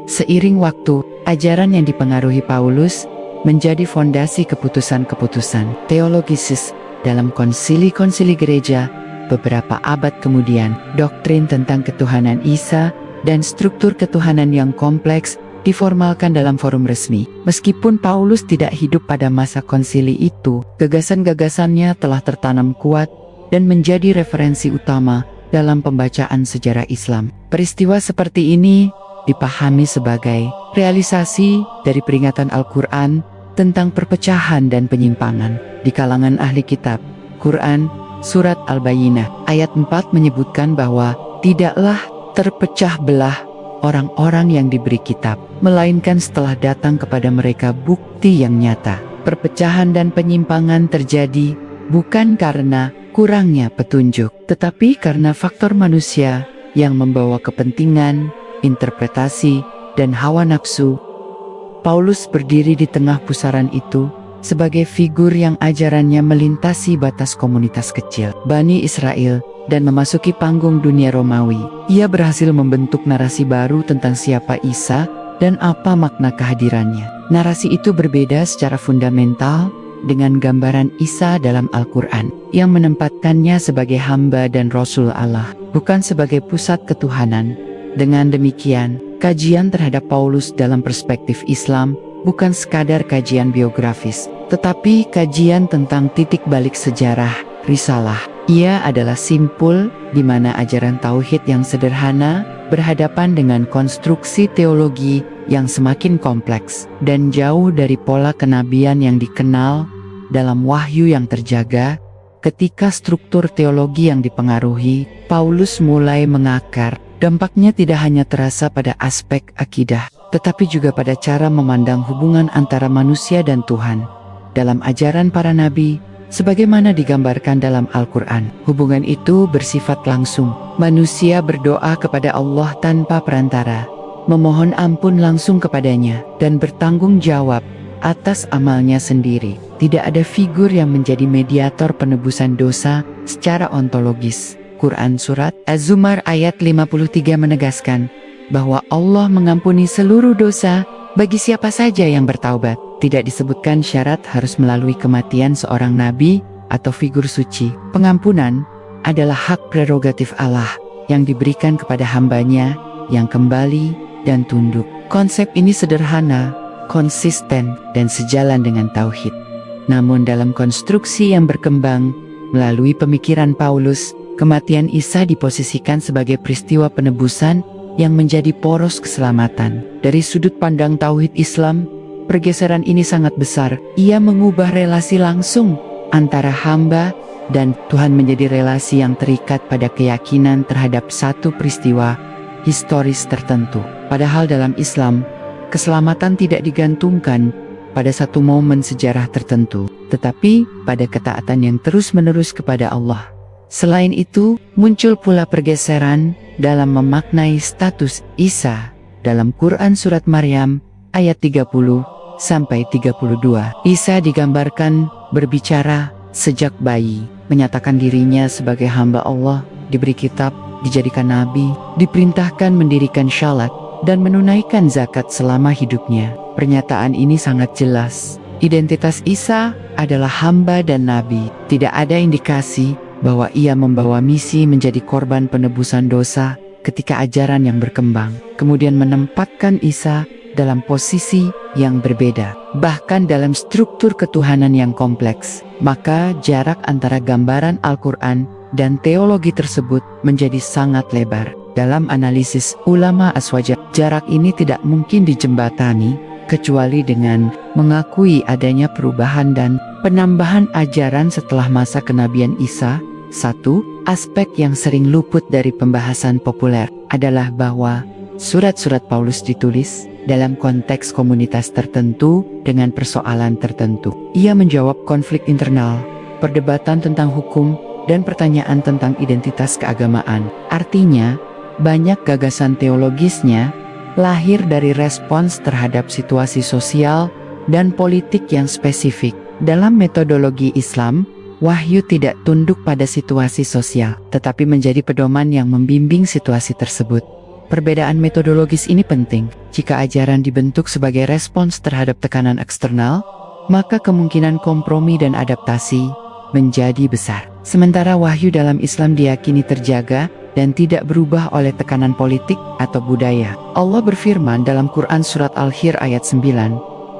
Seiring waktu, ajaran yang dipengaruhi Paulus menjadi fondasi keputusan-keputusan teologisis dalam konsili-konsili gereja. Beberapa abad kemudian, doktrin tentang ketuhanan Isa dan struktur ketuhanan yang kompleks diformalkan dalam forum resmi. Meskipun Paulus tidak hidup pada masa konsili itu, gagasan-gagasannya telah tertanam kuat dan menjadi referensi utama dalam pembacaan sejarah Islam. Peristiwa seperti ini dipahami sebagai realisasi dari peringatan Al-Quran tentang perpecahan dan penyimpangan di kalangan ahli kitab. Quran Surat Al-Bayyinah ayat 4 menyebutkan bahwa tidaklah terpecah belah orang-orang yang diberi kitab, melainkan setelah datang kepada mereka bukti yang nyata Perpecahan dan penyimpangan terjadi bukan karena kurangnya petunjuk, tetapi karena faktor manusia yang membawa kepentingan, interpretasi, dan hawa nafsu. Paulus berdiri di tengah pusaran itu sebagai figur yang ajarannya melintasi batas komunitas kecil Bani Israel dan memasuki panggung dunia Romawi. Ia berhasil membentuk narasi baru tentang siapa Isa dan apa makna kehadirannya. Narasi itu berbeda secara fundamental dengan gambaran Isa dalam Al-Quran yang menempatkannya sebagai hamba dan Rasul Allah, bukan sebagai pusat ketuhanan. Dengan demikian, kajian terhadap Paulus dalam perspektif Islam bukan sekadar kajian biografis, tetapi kajian tentang titik balik sejarah risalah. Ia adalah simpul di mana ajaran tauhid yang sederhana berhadapan dengan konstruksi teologi yang semakin kompleks dan jauh dari pola kenabian yang dikenal dalam wahyu yang terjaga. Ketika struktur teologi yang dipengaruhi Paulus mulai mengakar, dampaknya tidak hanya terasa pada aspek akidah, tetapi juga pada cara memandang hubungan antara manusia dan Tuhan. Dalam ajaran para nabi, sebagaimana digambarkan dalam Al-Quran, hubungan itu bersifat langsung. Manusia berdoa kepada Allah tanpa perantara, memohon ampun langsung kepadanya, dan bertanggung jawab atas amalnya sendiri. Tidak ada figur yang menjadi mediator penebusan dosa secara ontologis. Quran Surat Az-Zumar ayat 53 menegaskan bahwa Allah mengampuni seluruh dosa bagi siapa saja yang bertaubat. Tidak disebutkan syarat harus melalui kematian seorang nabi atau figur suci. Pengampunan adalah hak prerogatif Allah yang diberikan kepada hambanya yang kembali dan tunduk. Konsep ini sederhana, konsisten, dan sejalan dengan tauhid. Namun dalam konstruksi yang berkembang melalui pemikiran Paulus, kematian Isa diposisikan sebagai peristiwa penebusan yang menjadi poros keselamatan. Dari sudut pandang tauhid Islam, pergeseran ini sangat besar. Ia mengubah relasi langsung antara hamba dan Tuhan menjadi relasi yang terikat pada keyakinan terhadap satu peristiwa historis tertentu. Padahal dalam Islam, keselamatan tidak digantungkan pada satu momen sejarah tertentu, tetapi pada ketaatan yang terus-menerus kepada Allah. Selain itu, muncul pula pergeseran dalam memaknai status Isa dalam Quran Surat Maryam ayat 30-32. Isa digambarkan berbicara sejak bayi, menyatakan dirinya sebagai hamba Allah, diberi kitab, dijadikan nabi, diperintahkan mendirikan syalat, dan menunaikan zakat selama hidupnya. Pernyataan ini sangat jelas. Identitas Isa adalah hamba dan nabi. Tidak ada indikasi bahwa ia membawa misi menjadi korban penebusan dosa ketika ajaran yang berkembang kemudian menempatkan Isa dalam posisi yang berbeda, bahkan dalam struktur ketuhanan yang kompleks. Maka jarak antara gambaran Al-Quran dan teologi tersebut menjadi sangat lebar. Dalam analisis ulama Aswaja, jarak ini tidak mungkin dijembatani kecuali dengan mengakui adanya perubahan dan penambahan ajaran setelah masa kenabian Isa. Satu aspek yang sering luput dari pembahasan populer adalah bahwa surat-surat Paulus ditulis dalam konteks komunitas tertentu dengan persoalan tertentu. Ia menjawab konflik internal, perdebatan tentang hukum, dan pertanyaan tentang identitas keagamaan. Artinya, banyak gagasan teologisnya lahir dari respons terhadap situasi sosial dan politik yang spesifik. Dalam metodologi Islam, wahyu tidak tunduk pada situasi sosial, tetapi menjadi pedoman yang membimbing situasi tersebut. Perbedaan metodologis ini penting. Jika ajaran dibentuk sebagai respons terhadap tekanan eksternal, maka kemungkinan kompromi dan adaptasi menjadi besar. Sementara wahyu dalam Islam diyakini terjaga dan tidak berubah oleh tekanan politik atau budaya. Allah berfirman dalam Quran Surat Al-Hijr ayat 9,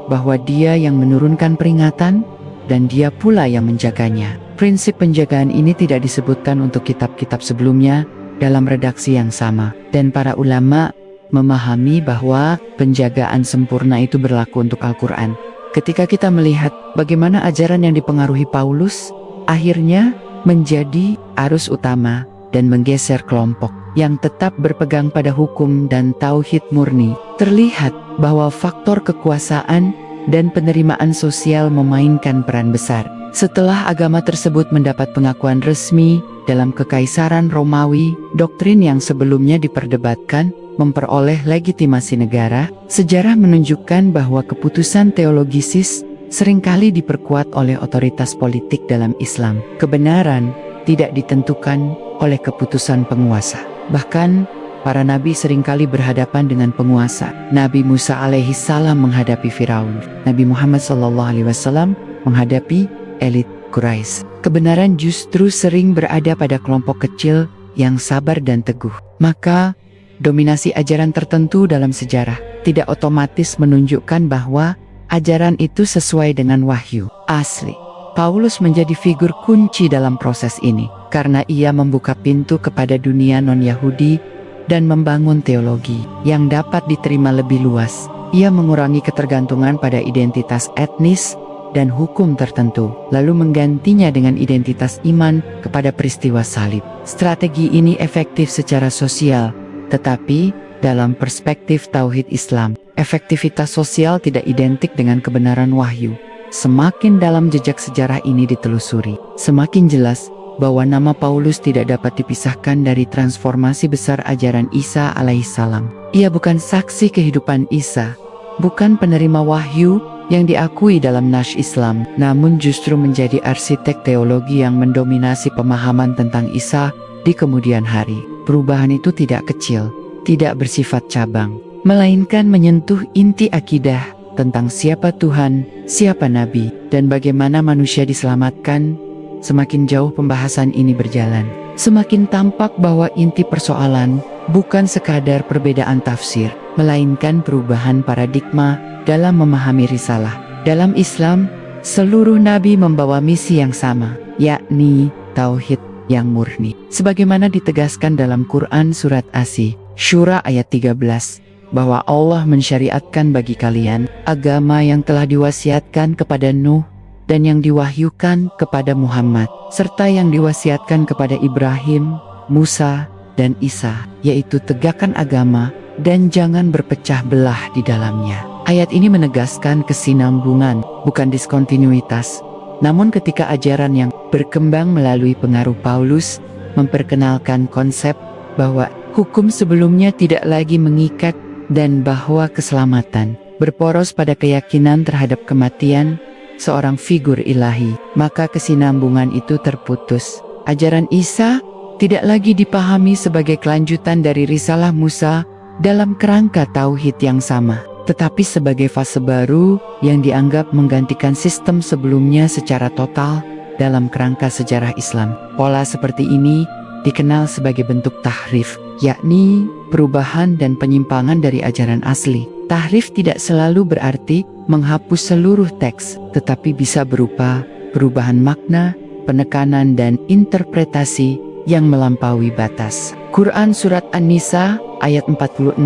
bahwa Dia yang menurunkan peringatan dan Dia pula yang menjaganya. Prinsip penjagaan ini tidak disebutkan untuk kitab-kitab sebelumnya dalam redaksi yang sama. Dan para ulama memahami bahwa penjagaan sempurna itu berlaku untuk Al-Quran. Ketika kita melihat bagaimana ajaran yang dipengaruhi Paulus akhirnya menjadi arus utama dan menggeser kelompok yang tetap berpegang pada hukum dan tauhid murni, terlihat bahwa faktor kekuasaan dan penerimaan sosial memainkan peran besar. Setelah agama tersebut mendapat pengakuan resmi dalam Kekaisaran Romawi, doktrin yang sebelumnya diperdebatkan memperoleh legitimasi negara. Sejarah menunjukkan bahwa keputusan teologisis seringkali diperkuat oleh otoritas politik dalam Islam. Kebenaran tidak ditentukan oleh keputusan penguasa. Bahkan, para nabi seringkali berhadapan dengan penguasa. Nabi Musa alaihi salam menghadapi Firaun. Nabi Muhammad SAW menghadapi elit Quraisy. Kebenaran justru sering berada pada kelompok kecil yang sabar dan teguh. Maka, dominasi ajaran tertentu dalam sejarah tidak otomatis menunjukkan bahwa ajaran itu sesuai dengan wahyu asli. Paulus menjadi figur kunci dalam proses ini, karena ia membuka pintu kepada dunia non-Yahudi dan membangun teologi yang dapat diterima lebih luas. Ia mengurangi ketergantungan pada identitas etnis dan hukum tertentu, lalu menggantinya dengan identitas iman kepada peristiwa salib. Strategi ini efektif secara sosial, tetapi dalam perspektif tauhid Islam, efektivitas sosial tidak identik dengan kebenaran wahyu. Semakin dalam jejak sejarah ini ditelusuri, semakin jelas bahwa nama Paulus tidak dapat dipisahkan dari transformasi besar ajaran Isa alaihissalam. Ia bukan saksi kehidupan Isa, bukan penerima wahyu yang diakui dalam Nash Islam, namun justru menjadi arsitek teologi yang mendominasi pemahaman tentang Isa di kemudian hari. Perubahan itu tidak kecil, tidak bersifat cabang, melainkan menyentuh inti akidah tentang siapa Tuhan, siapa Nabi, dan bagaimana manusia diselamatkan. Semakin jauh pembahasan ini berjalan, semakin tampak bahwa inti persoalan bukan sekadar perbedaan tafsir, melainkan perubahan paradigma dalam memahami risalah. Dalam Islam, seluruh nabi membawa misi yang sama, yakni tauhid yang murni. Sebagaimana ditegaskan dalam Quran Surat Asy-Syura ayat 13, bahwa Allah mensyariatkan bagi kalian agama yang telah diwasiatkan kepada Nuh dan yang diwahyukan kepada Muhammad, serta yang diwasiatkan kepada Ibrahim, Musa, dan Isa, yaitu tegakkan agama dan jangan berpecah belah di dalamnya. Ayat ini menegaskan kesinambungan, bukan diskontinuitas. Namun ketika ajaran yang berkembang melalui pengaruh Paulus memperkenalkan konsep bahwa hukum sebelumnya tidak lagi mengikat dan bahwa keselamatan berporos pada keyakinan terhadap kematian seorang figur ilahi, maka kesinambungan itu terputus. Ajaran Isa tidak lagi dipahami sebagai kelanjutan dari risalah Musa dalam kerangka tauhid yang sama, tetapi sebagai fase baru yang dianggap menggantikan sistem sebelumnya secara total dalam kerangka sejarah Islam. Pola seperti ini dikenal sebagai bentuk tahrif, yakni perubahan dan penyimpangan dari ajaran asli. Tahrif tidak selalu berarti menghapus seluruh teks, tetapi bisa berupa perubahan makna, penekanan dan interpretasi yang melampaui batas. Quran Surat An-Nisa ayat 46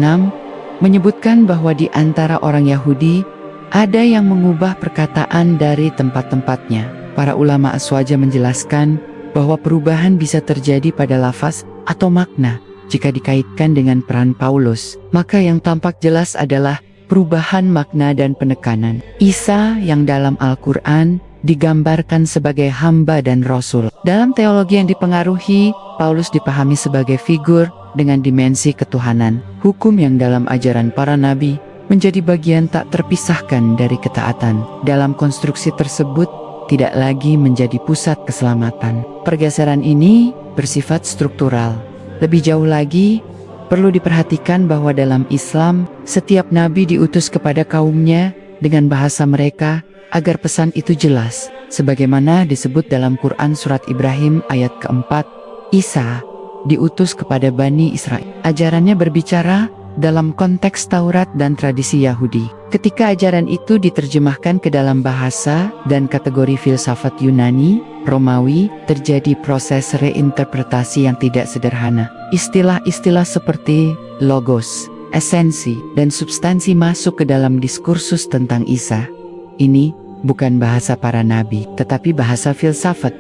menyebutkan bahwa di antara orang Yahudi ada yang mengubah perkataan dari tempat-tempatnya. Para ulama aswaja menjelaskan bahwa perubahan bisa terjadi pada lafaz atau makna. Jika dikaitkan dengan peran Paulus, maka yang tampak jelas adalah perubahan makna dan penekanan. Isa yang dalam Al-Quran digambarkan sebagai hamba dan rasul. Dalam teologi yang dipengaruhi, Paulus dipahami sebagai figur dengan dimensi ketuhanan. Hukum yang dalam ajaran para nabi menjadi bagian tak terpisahkan dari ketaatan. Dalam konstruksi tersebut, tidak lagi menjadi pusat keselamatan. Pergeseran ini bersifat struktural. Lebih jauh lagi, perlu diperhatikan bahwa dalam Islam, setiap nabi diutus kepada kaumnya dengan bahasa mereka agar pesan itu jelas. Sebagaimana disebut dalam Quran Surat Ibrahim ayat keempat, Isa diutus kepada Bani Israel. Ajarannya berbicara dalam konteks Taurat dan tradisi Yahudi. Ketika ajaran itu diterjemahkan ke dalam bahasa dan kategori filsafat Yunani, Romawi, terjadi proses reinterpretasi yang tidak sederhana. Istilah-istilah seperti logos, esensi, dan substansi masuk ke dalam diskursus tentang Isa. Ini bukan bahasa para nabi, tetapi bahasa filsafat.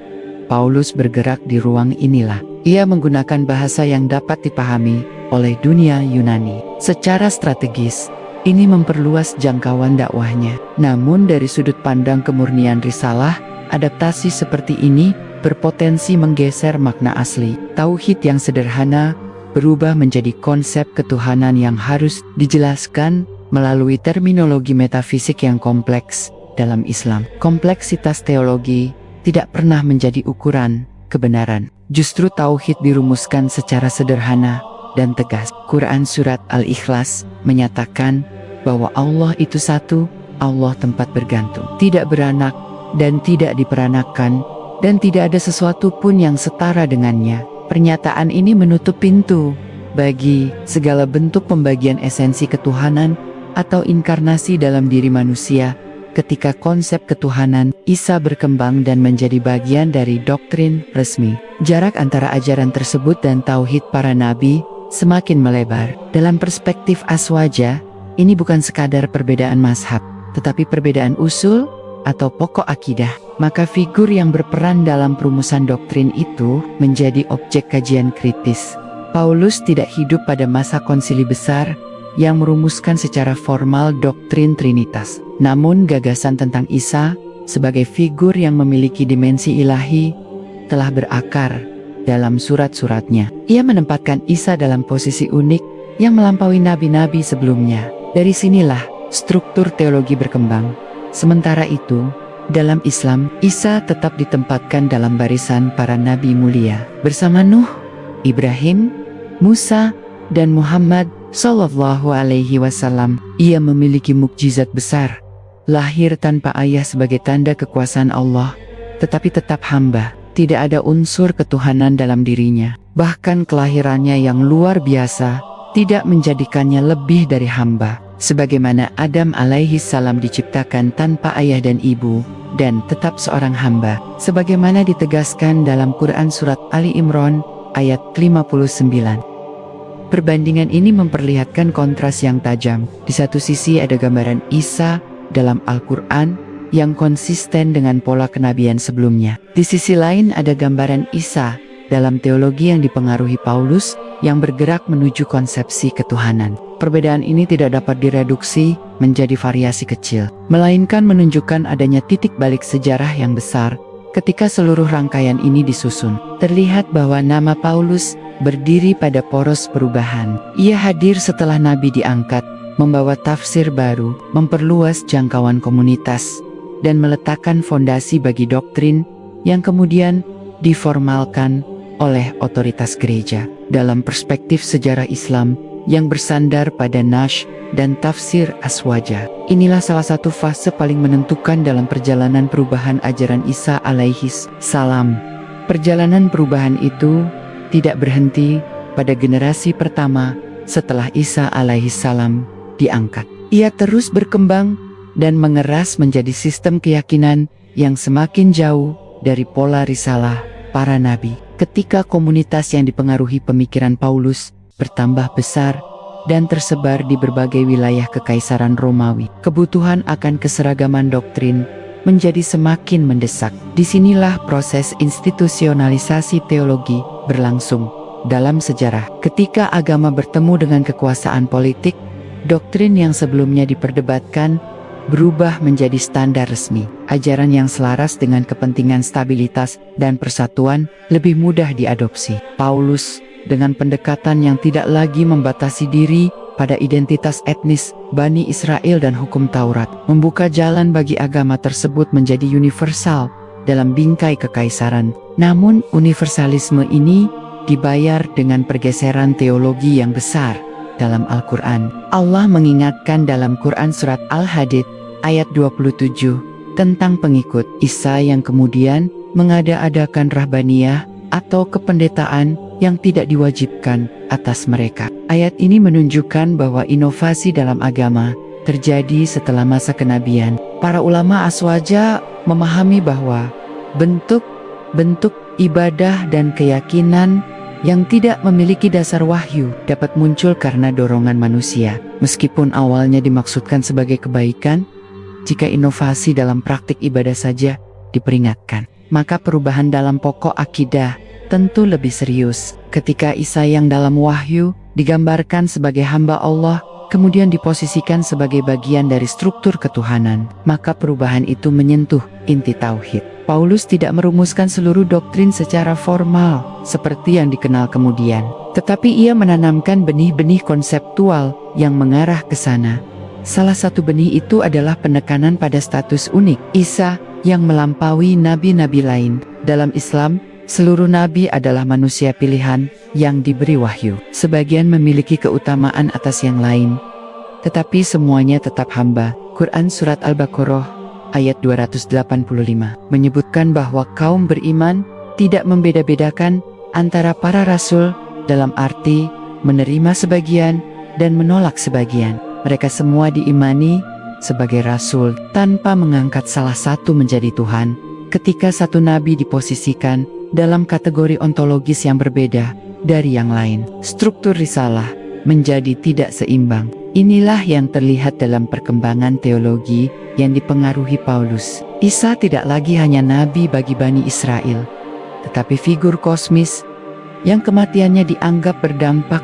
Paulus bergerak di ruang inilah. Ia menggunakan bahasa yang dapat dipahami oleh dunia Yunani. Secara strategis, Ini memperluas jangkauan dakwahnya. Namun dari sudut pandang kemurnian risalah, adaptasi seperti ini berpotensi menggeser makna asli. Tauhid yang sederhana berubah menjadi konsep ketuhanan yang harus dijelaskan melalui terminologi metafisik yang kompleks dalam Islam. Kompleksitas teologi tidak pernah menjadi ukuran kebenaran. Justru tauhid dirumuskan secara sederhana dan tegas. Quran Surat Al-Ikhlas menyatakan bahwa Allah itu satu, Allah tempat bergantung, tidak beranak dan tidak diperanakan, dan tidak ada sesuatu pun yang setara dengannya. Pernyataan ini menutup pintu bagi segala bentuk pembagian esensi ketuhanan atau inkarnasi dalam diri manusia. Ketika konsep ketuhanan Isa berkembang dan menjadi bagian dari doktrin resmi, jarak antara ajaran tersebut dan tauhid para nabi semakin melebar. Dalam perspektif Aswaja, ini bukan sekadar perbedaan mazhab, tetapi perbedaan usul atau pokok akidah. Maka figur yang berperan dalam perumusan doktrin itu menjadi objek kajian kritis. Paulus tidak hidup pada masa konsili besar yang merumuskan secara formal doktrin Trinitas. Namun gagasan tentang Isa sebagai figur yang memiliki dimensi ilahi telah berakar dalam surat-suratnya. Ia menempatkan Isa dalam posisi unik yang melampaui nabi-nabi sebelumnya. Dari sinilah struktur teologi berkembang. Sementara itu, dalam Islam, Isa tetap ditempatkan dalam barisan para nabi mulia. Bersama Nuh, Ibrahim, Musa, dan Muhammad Sallallahu Alaihi Wasallam, ia memiliki mukjizat besar. Lahir tanpa ayah sebagai tanda kekuasaan Allah, tetapi tetap hamba. Tidak ada unsur ketuhanan dalam dirinya. Bahkan kelahirannya yang luar biasa tidak menjadikannya lebih dari hamba. Sebagaimana Adam alaihi salam diciptakan tanpa ayah dan ibu, dan tetap seorang hamba. Sebagaimana ditegaskan dalam Quran Surat Ali Imran ayat 59. Perbandingan ini memperlihatkan kontras yang tajam. Di satu sisi ada gambaran Isa dalam Al-Quran yang konsisten dengan pola kenabian sebelumnya. Di sisi lain ada gambaran Isa dalam teologi yang dipengaruhi Paulus yang bergerak menuju konsepsi ketuhanan. Perbedaan ini tidak dapat direduksi menjadi variasi kecil, melainkan menunjukkan adanya titik balik sejarah yang besar. Ketika seluruh rangkaian ini disusun, terlihat bahwa nama Paulus berdiri pada poros perubahan. Ia hadir setelah Nabi diangkat, membawa tafsir baru, memperluas jangkauan komunitas, dan meletakkan fondasi bagi doktrin yang kemudian diformalkan oleh otoritas gereja. Dalam perspektif sejarah Islam yang bersandar pada Nash dan tafsir Aswaja, inilah salah satu fase paling menentukan dalam perjalanan perubahan ajaran Isa alaihi salam. Perjalanan perubahan itu tidak berhenti pada generasi pertama setelah Isa alaihi salam diangkat. Ia terus berkembang dan mengeras menjadi sistem keyakinan yang semakin jauh dari pola risalah para nabi. Ketika komunitas yang dipengaruhi pemikiran Paulus bertambah besar dan tersebar di berbagai wilayah Kekaisaran Romawi, kebutuhan akan keseragaman doktrin menjadi semakin mendesak. Disinilah proses institusionalisasi teologi berlangsung dalam sejarah. Ketika agama bertemu dengan kekuasaan politik, doktrin yang sebelumnya diperdebatkan berubah menjadi standar resmi. Ajaran yang selaras dengan kepentingan stabilitas dan persatuan lebih mudah diadopsi. Paulus dengan pendekatan yang tidak lagi membatasi diri pada identitas etnis Bani Israel dan hukum Taurat, membuka jalan bagi agama tersebut menjadi universal dalam bingkai kekaisaran. Namun universalisme ini dibayar dengan pergeseran teologi yang besar. Dalam Al-Quran, Allah mengingatkan dalam Quran Surat Al-Hadid ayat 27 tentang pengikut Isa yang kemudian mengada-adakan rahbaniyah atau kependetaan yang tidak diwajibkan atas mereka. Ayat ini menunjukkan bahwa inovasi dalam agama terjadi setelah masa kenabian. Para ulama Aswaja memahami bahwa bentuk-bentuk ibadah dan keyakinan yang tidak memiliki dasar wahyu dapat muncul karena dorongan manusia. Meskipun awalnya dimaksudkan sebagai kebaikan, jika inovasi dalam praktik ibadah saja diperingatkan, maka perubahan dalam pokok akidah tentu lebih serius. Ketika Isa yang dalam wahyu digambarkan sebagai hamba Allah kemudian diposisikan sebagai bagian dari struktur ketuhanan, maka perubahan itu menyentuh inti tauhid. Paulus tidak merumuskan seluruh doktrin secara formal seperti yang dikenal kemudian, tetapi ia menanamkan benih-benih konseptual yang mengarah ke sana. Salah satu benih itu adalah penekanan pada status unik Isa yang melampaui nabi-nabi lain. Dalam Islam, seluruh nabi adalah manusia pilihan yang diberi wahyu. Sebagian memiliki keutamaan atas yang lain, tetapi semuanya tetap hamba. Quran Surat Al-Baqarah ayat 285 menyebutkan bahwa kaum beriman tidak membeda-bedakan antara para rasul dalam arti menerima sebagian dan menolak sebagian. Mereka semua diimani sebagai rasul tanpa mengangkat salah satu menjadi Tuhan. Ketika satu nabi diposisikan dalam kategori ontologis yang berbeda dari yang lain, struktur risalah menjadi tidak seimbang. Inilah yang terlihat dalam perkembangan teologi yang dipengaruhi Paulus. Isa tidak lagi hanya nabi bagi Bani Israel, tetapi figur kosmis yang kematiannya dianggap berdampak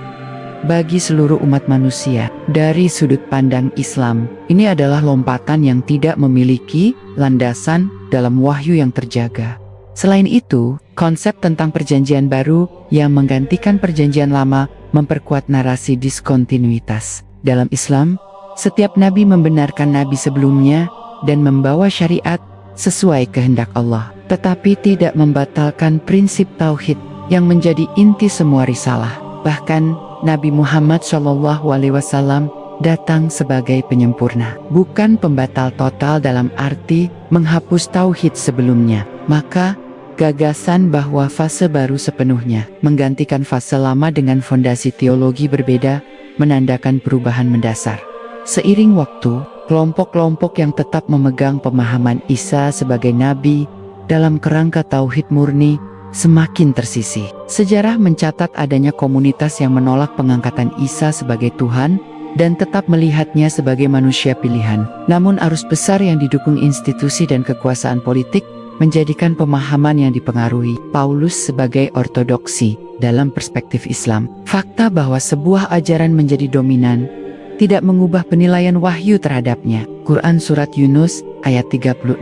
bagi seluruh umat manusia. Dari sudut pandang Islam, ini adalah lompatan yang tidak memiliki landasan dalam wahyu yang terjaga. Selain itu, konsep tentang perjanjian baru yang menggantikan perjanjian lama memperkuat narasi diskontinuitas. Dalam Islam, setiap nabi membenarkan nabi sebelumnya dan membawa syariat sesuai kehendak Allah, tetapi tidak membatalkan prinsip tauhid yang menjadi inti semua risalah. Bahkan, Nabi Muhammad SAW datang sebagai penyempurna, bukan pembatal total dalam arti menghapus tauhid sebelumnya. Maka, gagasan bahwa fase baru sepenuhnya menggantikan fase lama dengan fondasi teologi berbeda menandakan perubahan mendasar. Seiring waktu, kelompok-kelompok yang tetap memegang pemahaman Isa sebagai nabi dalam kerangka tauhid murni semakin tersisih. Sejarah mencatat adanya komunitas yang menolak pengangkatan Isa sebagai Tuhan dan tetap melihatnya sebagai manusia pilihan. Namun arus besar yang didukung institusi dan kekuasaan politik menjadikan pemahaman yang dipengaruhi Paulus sebagai ortodoksi dalam perspektif Islam. Fakta bahwa sebuah ajaran menjadi dominan tidak mengubah penilaian wahyu terhadapnya. Quran Surat Yunus ayat 36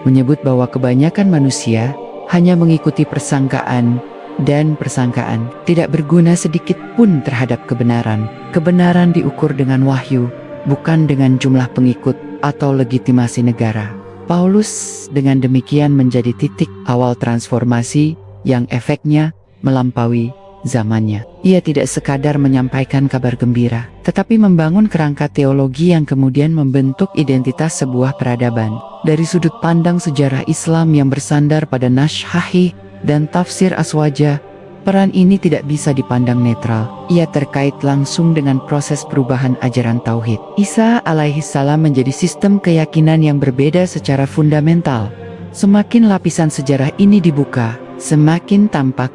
menyebut bahwa kebanyakan manusia hanya mengikuti persangkaan, dan persangkaan tidak berguna sedikit pun terhadap kebenaran. Kebenaran diukur dengan wahyu, bukan dengan jumlah pengikut atau legitimasi negara. Paulus dengan demikian menjadi titik awal transformasi yang efeknya melampaui zamannya. Ia tidak sekadar menyampaikan kabar gembira, tetapi membangun kerangka teologi yang kemudian membentuk identitas sebuah peradaban. Dari sudut pandang sejarah Islam yang bersandar pada Nash Sahih dan tafsir Aswaja, peran ini tidak bisa dipandang netral. Ia terkait langsung dengan proses perubahan ajaran tauhid. Isa alaihissalam menjadi sistem keyakinan yang berbeda secara fundamental. Semakin lapisan sejarah ini dibuka, semakin tampak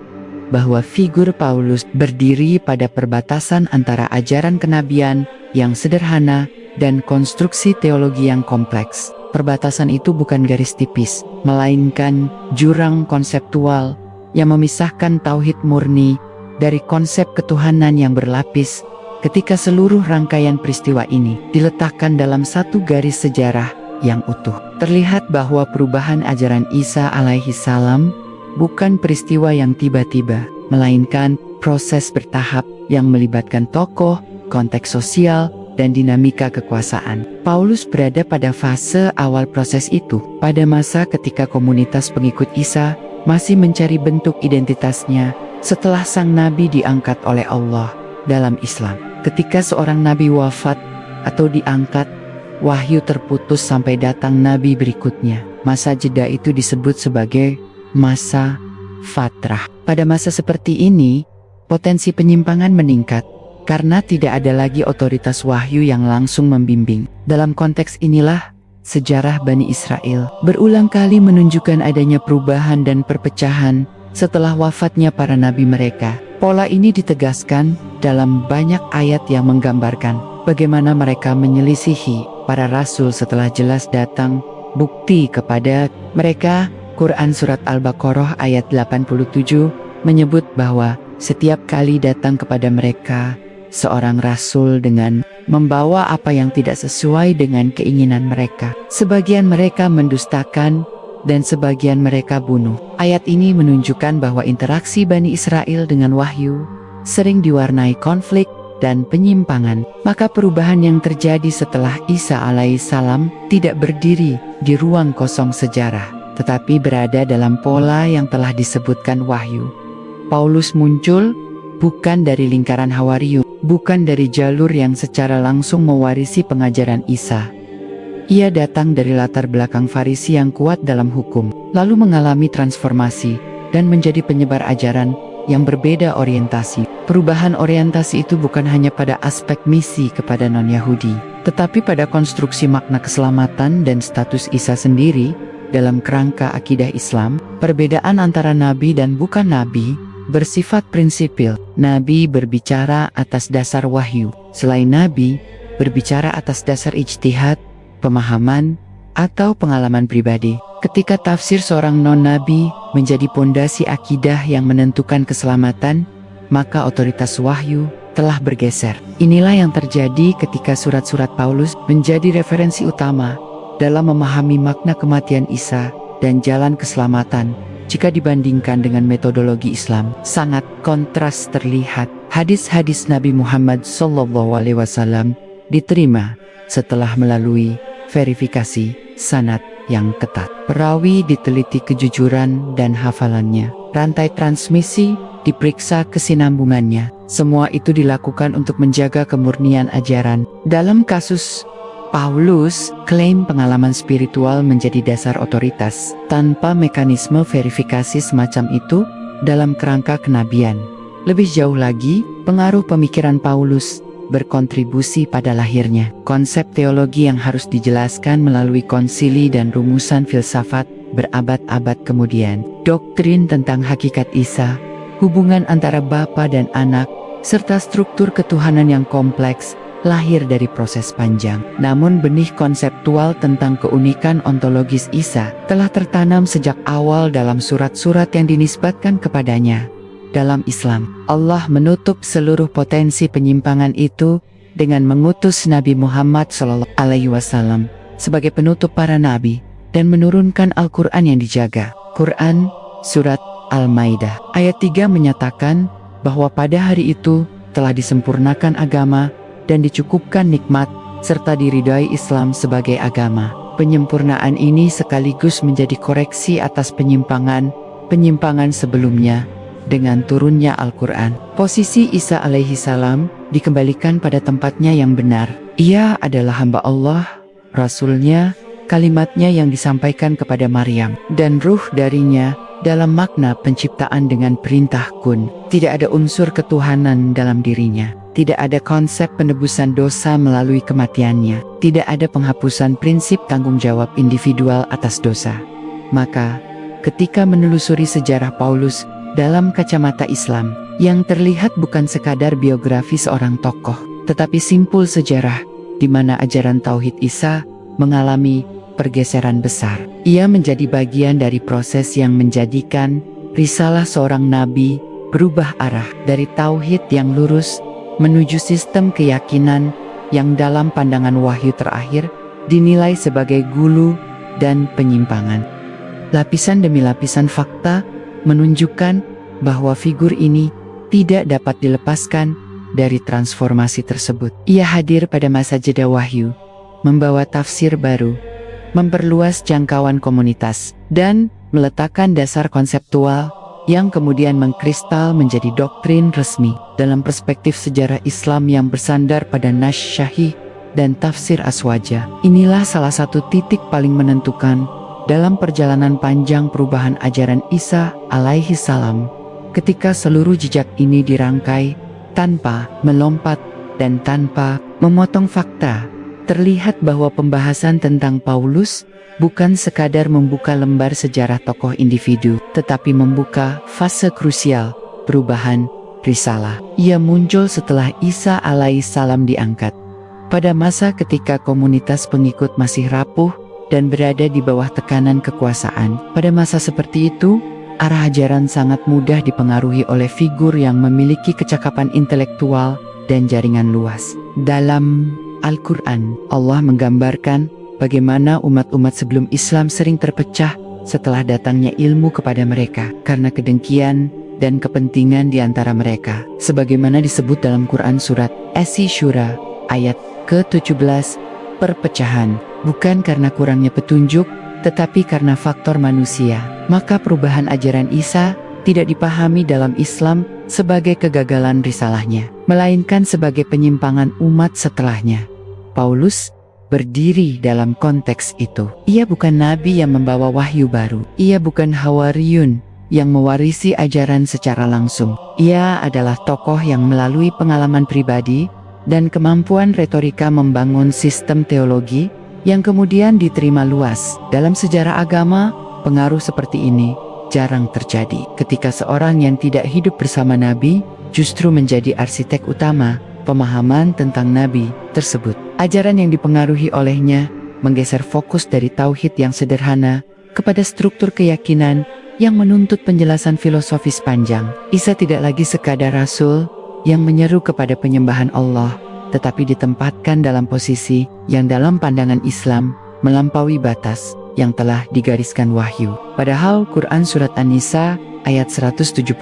bahwa figur Paulus berdiri pada perbatasan antara ajaran kenabian yang sederhana dan konstruksi teologi yang kompleks. Perbatasan itu bukan garis tipis, melainkan jurang konseptual yang memisahkan tauhid murni dari konsep ketuhanan yang berlapis. Ketika seluruh rangkaian peristiwa ini diletakkan dalam satu garis sejarah yang utuh, terlihat bahwa perubahan ajaran Isa alaihissalam bukan peristiwa yang tiba-tiba, melainkan proses bertahap yang melibatkan tokoh, konteks sosial, dan dinamika kekuasaan. Paulus berada pada fase awal proses itu, pada masa ketika komunitas pengikut Isa masih mencari bentuk identitasnya setelah sang nabi diangkat oleh Allah dalam Islam. Ketika seorang nabi wafat atau diangkat, wahyu terputus sampai datang nabi berikutnya. Masa jeda itu disebut sebagai masa fatrah. Pada masa seperti ini, potensi penyimpangan meningkat karena tidak ada lagi otoritas wahyu yang langsung membimbing. Dalam konteks inilah, sejarah Bani Israel berulang kali menunjukkan adanya perubahan dan perpecahan setelah wafatnya para nabi mereka. Pola ini ditegaskan dalam banyak ayat yang menggambarkan bagaimana mereka menyelisihi para rasul setelah jelas datang bukti kepada mereka. Quran Surat Al-Baqarah ayat 87 menyebut bahwa setiap kali datang kepada mereka seorang rasul dengan membawa apa yang tidak sesuai dengan keinginan mereka. Sebagian mereka mendustakan dan sebagian mereka bunuh. Ayat ini menunjukkan bahwa interaksi Bani Israel dengan wahyu sering diwarnai konflik dan penyimpangan. Maka perubahan yang terjadi setelah Isa alaihissalam tidak berdiri di ruang kosong sejarah, tetapi berada dalam pola yang telah disebutkan wahyu. Paulus muncul bukan dari lingkaran Hawarium, bukan dari jalur yang secara langsung mewarisi pengajaran Isa. Ia datang dari latar belakang Farisi yang kuat dalam hukum, lalu mengalami transformasi dan menjadi penyebar ajaran yang berbeda orientasi. Perubahan orientasi itu bukan hanya pada aspek misi kepada non-Yahudi, tetapi pada konstruksi makna keselamatan dan status Isa sendiri dalam kerangka akidah Islam. Perbedaan antara nabi dan bukan nabi bersifat prinsipil. Nabi berbicara atas dasar wahyu, selain nabi berbicara atas dasar ijtihad, pemahaman, atau pengalaman pribadi. Ketika tafsir seorang non-nabi menjadi pondasi akidah yang menentukan keselamatan, maka otoritas wahyu telah bergeser. Inilah yang terjadi ketika surat-surat Paulus menjadi referensi utama dalam memahami makna kematian Isa dan jalan keselamatan. Jika dibandingkan dengan metodologi Islam, sangat kontras terlihat. Hadis-hadis Nabi Muhammad SAW diterima setelah melalui verifikasi sanad yang ketat. Perawi diteliti kejujuran dan hafalannya. Rantai transmisi diperiksa kesinambungannya. Semua itu dilakukan untuk menjaga kemurnian ajaran. Dalam kasus Paulus, klaim pengalaman spiritual menjadi dasar otoritas. Tanpa mekanisme verifikasi semacam itu dalam kerangka kenabian. Lebih jauh lagi, pengaruh pemikiran Paulus berkontribusi pada lahirnya konsep teologi yang harus dijelaskan melalui konsili dan rumusan filsafat berabad-abad kemudian. Doktrin tentang hakikat Isa, hubungan antara Bapa dan Anak, serta struktur ketuhanan yang kompleks lahir dari proses panjang. Namun benih konseptual tentang keunikan ontologis Isa telah tertanam sejak awal dalam surat-surat yang dinisbatkan kepadanya. Dalam Islam, Allah menutup seluruh potensi penyimpangan itu dengan mengutus Nabi Muhammad SAW sebagai penutup para nabi dan menurunkan Al-Quran yang dijaga. Quran, Surat Al-Maidah, ayat 3 menyatakan bahwa pada hari itu telah disempurnakan agama dan dicukupkan nikmat serta diridhai Islam sebagai agama. Penyempurnaan ini sekaligus menjadi koreksi atas penyimpangan sebelumnya. Dengan turunnya Al-Quran, posisi Isa alaihissalam dikembalikan pada tempatnya yang benar. Ia adalah hamba Allah, Rasulnya, kalimatnya yang disampaikan kepada Maryam, dan ruh darinya dalam makna penciptaan dengan perintah kun. Tidak ada unsur ketuhanan dalam dirinya. Tidak ada konsep penebusan dosa melalui kematiannya. Tidak ada penghapusan prinsip tanggung jawab individual atas dosa. Maka, ketika menelusuri sejarah Paulus dalam kacamata Islam, yang terlihat bukan sekadar biografi seorang tokoh, tetapi simpul sejarah di mana ajaran Tauhid Isa mengalami pergeseran besar. Ia menjadi bagian dari proses yang menjadikan risalah seorang nabi berubah arah dari Tauhid yang lurus menuju sistem keyakinan yang dalam pandangan wahyu terakhir dinilai sebagai gulu dan penyimpangan. Lapisan demi lapisan fakta menunjukkan bahwa figur ini tidak dapat dilepaskan dari transformasi tersebut. Ia hadir pada masa jeda wahyu, membawa tafsir baru, memperluas jangkauan komunitas, dan meletakkan dasar konseptual yang kemudian mengkristal menjadi doktrin resmi. Dalam perspektif sejarah Islam yang bersandar pada Nas Syahih dan tafsir Aswaja, inilah salah satu titik paling menentukan dalam perjalanan panjang perubahan ajaran Isa alaihissalam, ketika seluruh jejak ini dirangkai tanpa melompat dan tanpa memotong fakta, terlihat bahwa pembahasan tentang Paulus bukan sekadar membuka lembar sejarah tokoh individu, tetapi membuka fase krusial perubahan risalah. Ia muncul setelah Isa alaihissalam diangkat, pada masa ketika komunitas pengikut masih rapuh dan berada di bawah tekanan kekuasaan. Pada masa seperti itu, arah ajaran sangat mudah dipengaruhi oleh figur yang memiliki kecakapan intelektual dan jaringan luas. Dalam Al-Quran, Allah menggambarkan bagaimana umat-umat sebelum Islam sering terpecah setelah datangnya ilmu kepada mereka karena kedengkian dan kepentingan di antara mereka. Sebagaimana disebut dalam Quran surat Asy-Syura ayat ke-17, perpecahan bukan karena kurangnya petunjuk, tetapi karena faktor manusia. Maka perubahan ajaran Isa tidak dipahami dalam Islam sebagai kegagalan risalahnya, melainkan sebagai penyimpangan umat setelahnya. Paulus berdiri dalam konteks itu. Ia bukan nabi yang membawa wahyu baru. Ia bukan Hawariyun yang mewarisi ajaran secara langsung. Ia adalah tokoh yang melalui pengalaman pribadi dan kemampuan retorika membangun sistem teologi yang kemudian diterima luas. Dalam sejarah agama, pengaruh seperti ini jarang terjadi. Ketika seorang yang tidak hidup bersama nabi justru menjadi arsitek utama pemahaman tentang nabi tersebut. Ajaran yang dipengaruhi olehnya menggeser fokus dari tauhid yang sederhana kepada struktur keyakinan yang menuntut penjelasan filosofis panjang. Isa tidak lagi sekadar rasul yang menyeru kepada penyembahan Allah, tetapi ditempatkan dalam posisi yang dalam pandangan Islam melampaui batas yang telah digariskan wahyu. Padahal Quran Surat An-Nisa ayat 171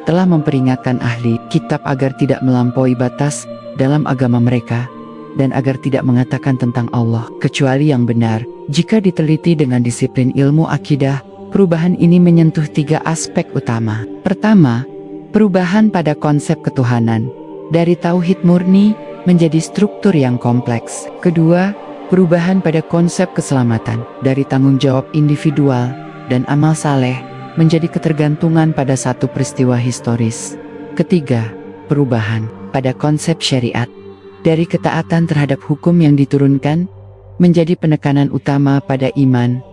telah memperingatkan ahli kitab agar tidak melampaui batas dalam agama mereka dan agar tidak mengatakan tentang Allah kecuali yang benar. Jika diteliti dengan disiplin ilmu akidah, perubahan ini menyentuh 3 aspek utama. Pertama, perubahan pada konsep ketuhanan dari tauhid murni menjadi struktur yang kompleks. Kedua, perubahan pada konsep keselamatan dari tanggung jawab individual dan amal saleh menjadi ketergantungan pada satu peristiwa historis. Ketiga, perubahan pada konsep syariat dari ketaatan terhadap hukum yang diturunkan menjadi penekanan utama pada iman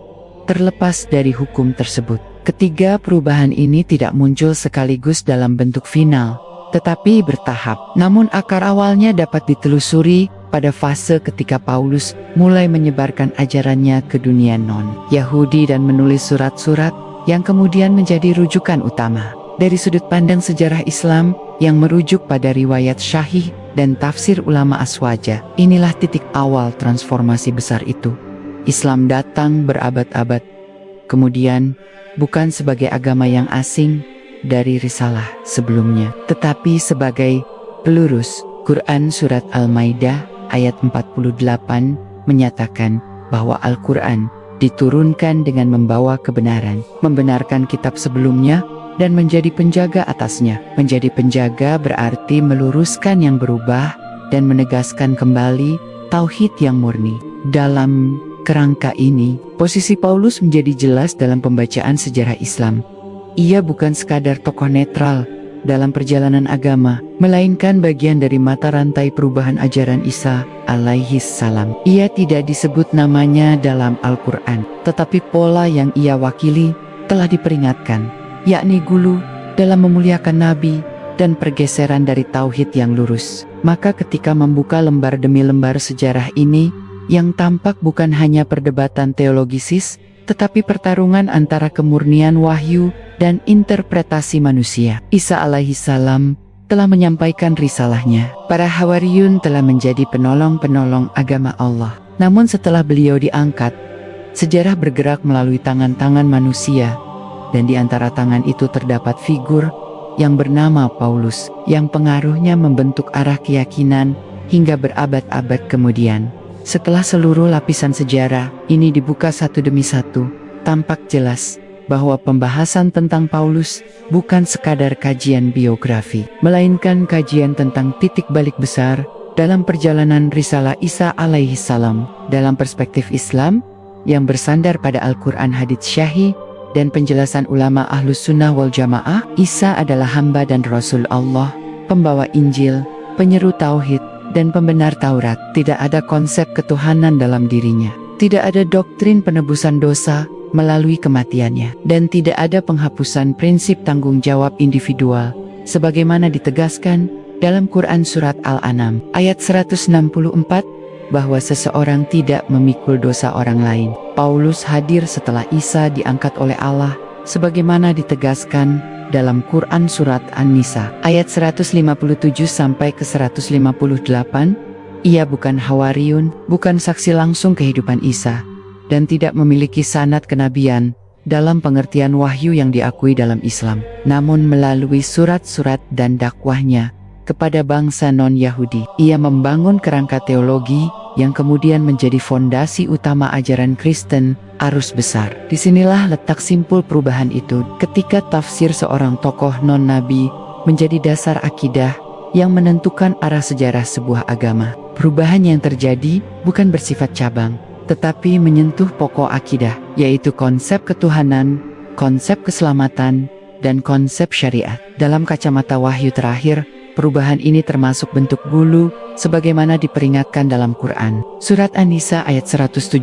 terlepas dari hukum tersebut. Ketiga perubahan ini tidak muncul sekaligus dalam bentuk final, tetapi bertahap. Namun akar awalnya dapat ditelusuri pada fase ketika Paulus mulai menyebarkan ajarannya ke dunia non-Yahudi dan menulis surat-surat yang kemudian menjadi rujukan utama. Dari sudut pandang sejarah Islam yang merujuk pada riwayat syahih dan tafsir ulama aswaja, inilah titik awal transformasi besar itu. Islam datang berabad-abad kemudian, bukan sebagai agama yang asing dari risalah sebelumnya, tetapi sebagai pelurus. Quran Surat Al-Maidah ayat 48 menyatakan bahwa Al-Quran diturunkan dengan membawa kebenaran, membenarkan kitab sebelumnya, dan menjadi penjaga atasnya. Menjadi penjaga berarti meluruskan yang berubah dan menegaskan kembali tauhid yang murni. Dalam kerangka ini, posisi Paulus menjadi jelas dalam pembacaan sejarah Islam. Ia bukan sekadar tokoh netral dalam perjalanan agama, melainkan bagian dari mata rantai perubahan ajaran Isa alaihis salam. Ia tidak disebut namanya dalam Al-Quran, tetapi pola yang ia wakili telah diperingatkan, yakni gulu dalam memuliakan Nabi dan pergeseran dari tauhid yang lurus. Maka ketika membuka lembar demi lembar sejarah ini, yang tampak bukan hanya perdebatan teologisis, tetapi pertarungan antara kemurnian wahyu dan interpretasi manusia. Isa alaihissalam telah menyampaikan risalahnya. Para Hawariyun telah menjadi penolong-penolong agama Allah. Namun setelah beliau diangkat, sejarah bergerak melalui tangan-tangan manusia, dan di antara tangan itu terdapat figur yang bernama Paulus, yang pengaruhnya membentuk arah keyakinan hingga berabad-abad kemudian. Setelah seluruh lapisan sejarah ini dibuka satu demi satu, tampak jelas bahwa pembahasan tentang Paulus bukan sekadar kajian biografi, melainkan kajian tentang titik balik besar dalam perjalanan risalah Isa alaihissalam. Dalam perspektif Islam yang bersandar pada Al-Quran hadits syahih dan penjelasan ulama Ahlus Sunnah wal Jamaah, Isa adalah hamba dan Rasul Allah, pembawa Injil, penyeru tauhid, dan pembenar Taurat. Tidak ada konsep ketuhanan dalam dirinya. Tidak ada doktrin penebusan dosa melalui kematiannya. Dan tidak ada penghapusan prinsip tanggung jawab individual, sebagaimana ditegaskan dalam Quran Surat Al-An'am ayat 164, bahwa seseorang tidak memikul dosa orang lain. Paulus hadir setelah Isa diangkat oleh Allah sebagaimana ditegaskan dalam Quran Surat An-Nisa ayat 157 sampai ke 158. Ia bukan Hawariyun, bukan saksi langsung kehidupan Isa, dan tidak memiliki sanad kenabian dalam pengertian wahyu yang diakui dalam Islam. Namun melalui surat-surat dan dakwahnya kepada bangsa non-Yahudi, ia membangun kerangka teologi yang kemudian menjadi fondasi utama ajaran Kristen arus besar. Disinilah letak simpul perubahan itu, ketika tafsir seorang tokoh non-nabi menjadi dasar akidah yang menentukan arah sejarah sebuah agama. Perubahan yang terjadi bukan bersifat cabang, tetapi menyentuh pokok akidah, yaitu konsep ketuhanan, konsep keselamatan, dan konsep syariat. Dalam kacamata wahyu terakhir, perubahan ini termasuk bentuk gulu sebagaimana diperingatkan dalam Quran. Surat An-Nisa ayat 171,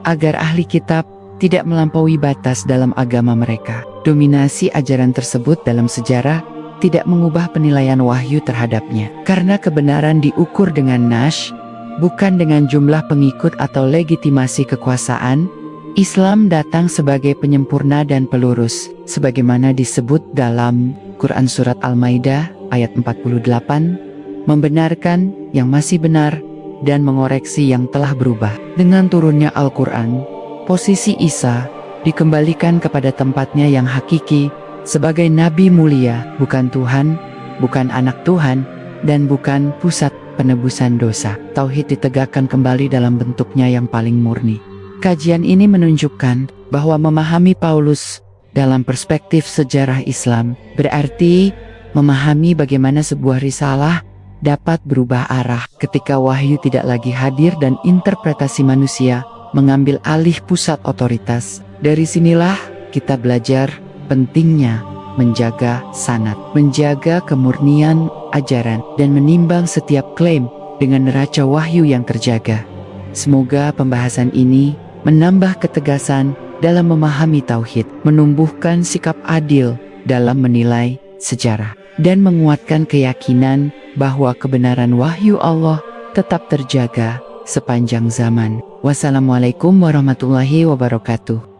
agar ahli kitab tidak melampaui batas dalam agama mereka. Dominasi ajaran tersebut dalam sejarah tidak mengubah penilaian wahyu terhadapnya. Karena kebenaran diukur dengan nash, bukan dengan jumlah pengikut atau legitimasi kekuasaan, Islam datang sebagai penyempurna dan pelurus, sebagaimana disebut dalam Quran Surat Al-Maidah ayat 48, membenarkan yang masih benar dan mengoreksi yang telah berubah. Dengan turunnya Al-Quran, posisi Isa dikembalikan kepada tempatnya yang hakiki sebagai Nabi mulia, bukan Tuhan, bukan anak Tuhan, dan bukan pusat penebusan dosa. Tauhid ditegakkan kembali dalam bentuknya yang paling murni. Kajian ini menunjukkan bahwa memahami Paulus dalam perspektif sejarah Islam berarti memahami bagaimana sebuah risalah dapat berubah arah ketika wahyu tidak lagi hadir dan interpretasi manusia mengambil alih pusat otoritas. Dari sinilah kita belajar pentingnya menjaga sanad, menjaga kemurnian ajaran, dan menimbang setiap klaim dengan neraca wahyu yang terjaga. Semoga pembahasan ini menambah ketegasan dalam memahami tauhid, menumbuhkan sikap adil dalam menilai sejarah, dan menguatkan keyakinan bahwa kebenaran wahyu Allah tetap terjaga sepanjang zaman. Wassalamualaikum warahmatullahi wabarakatuh.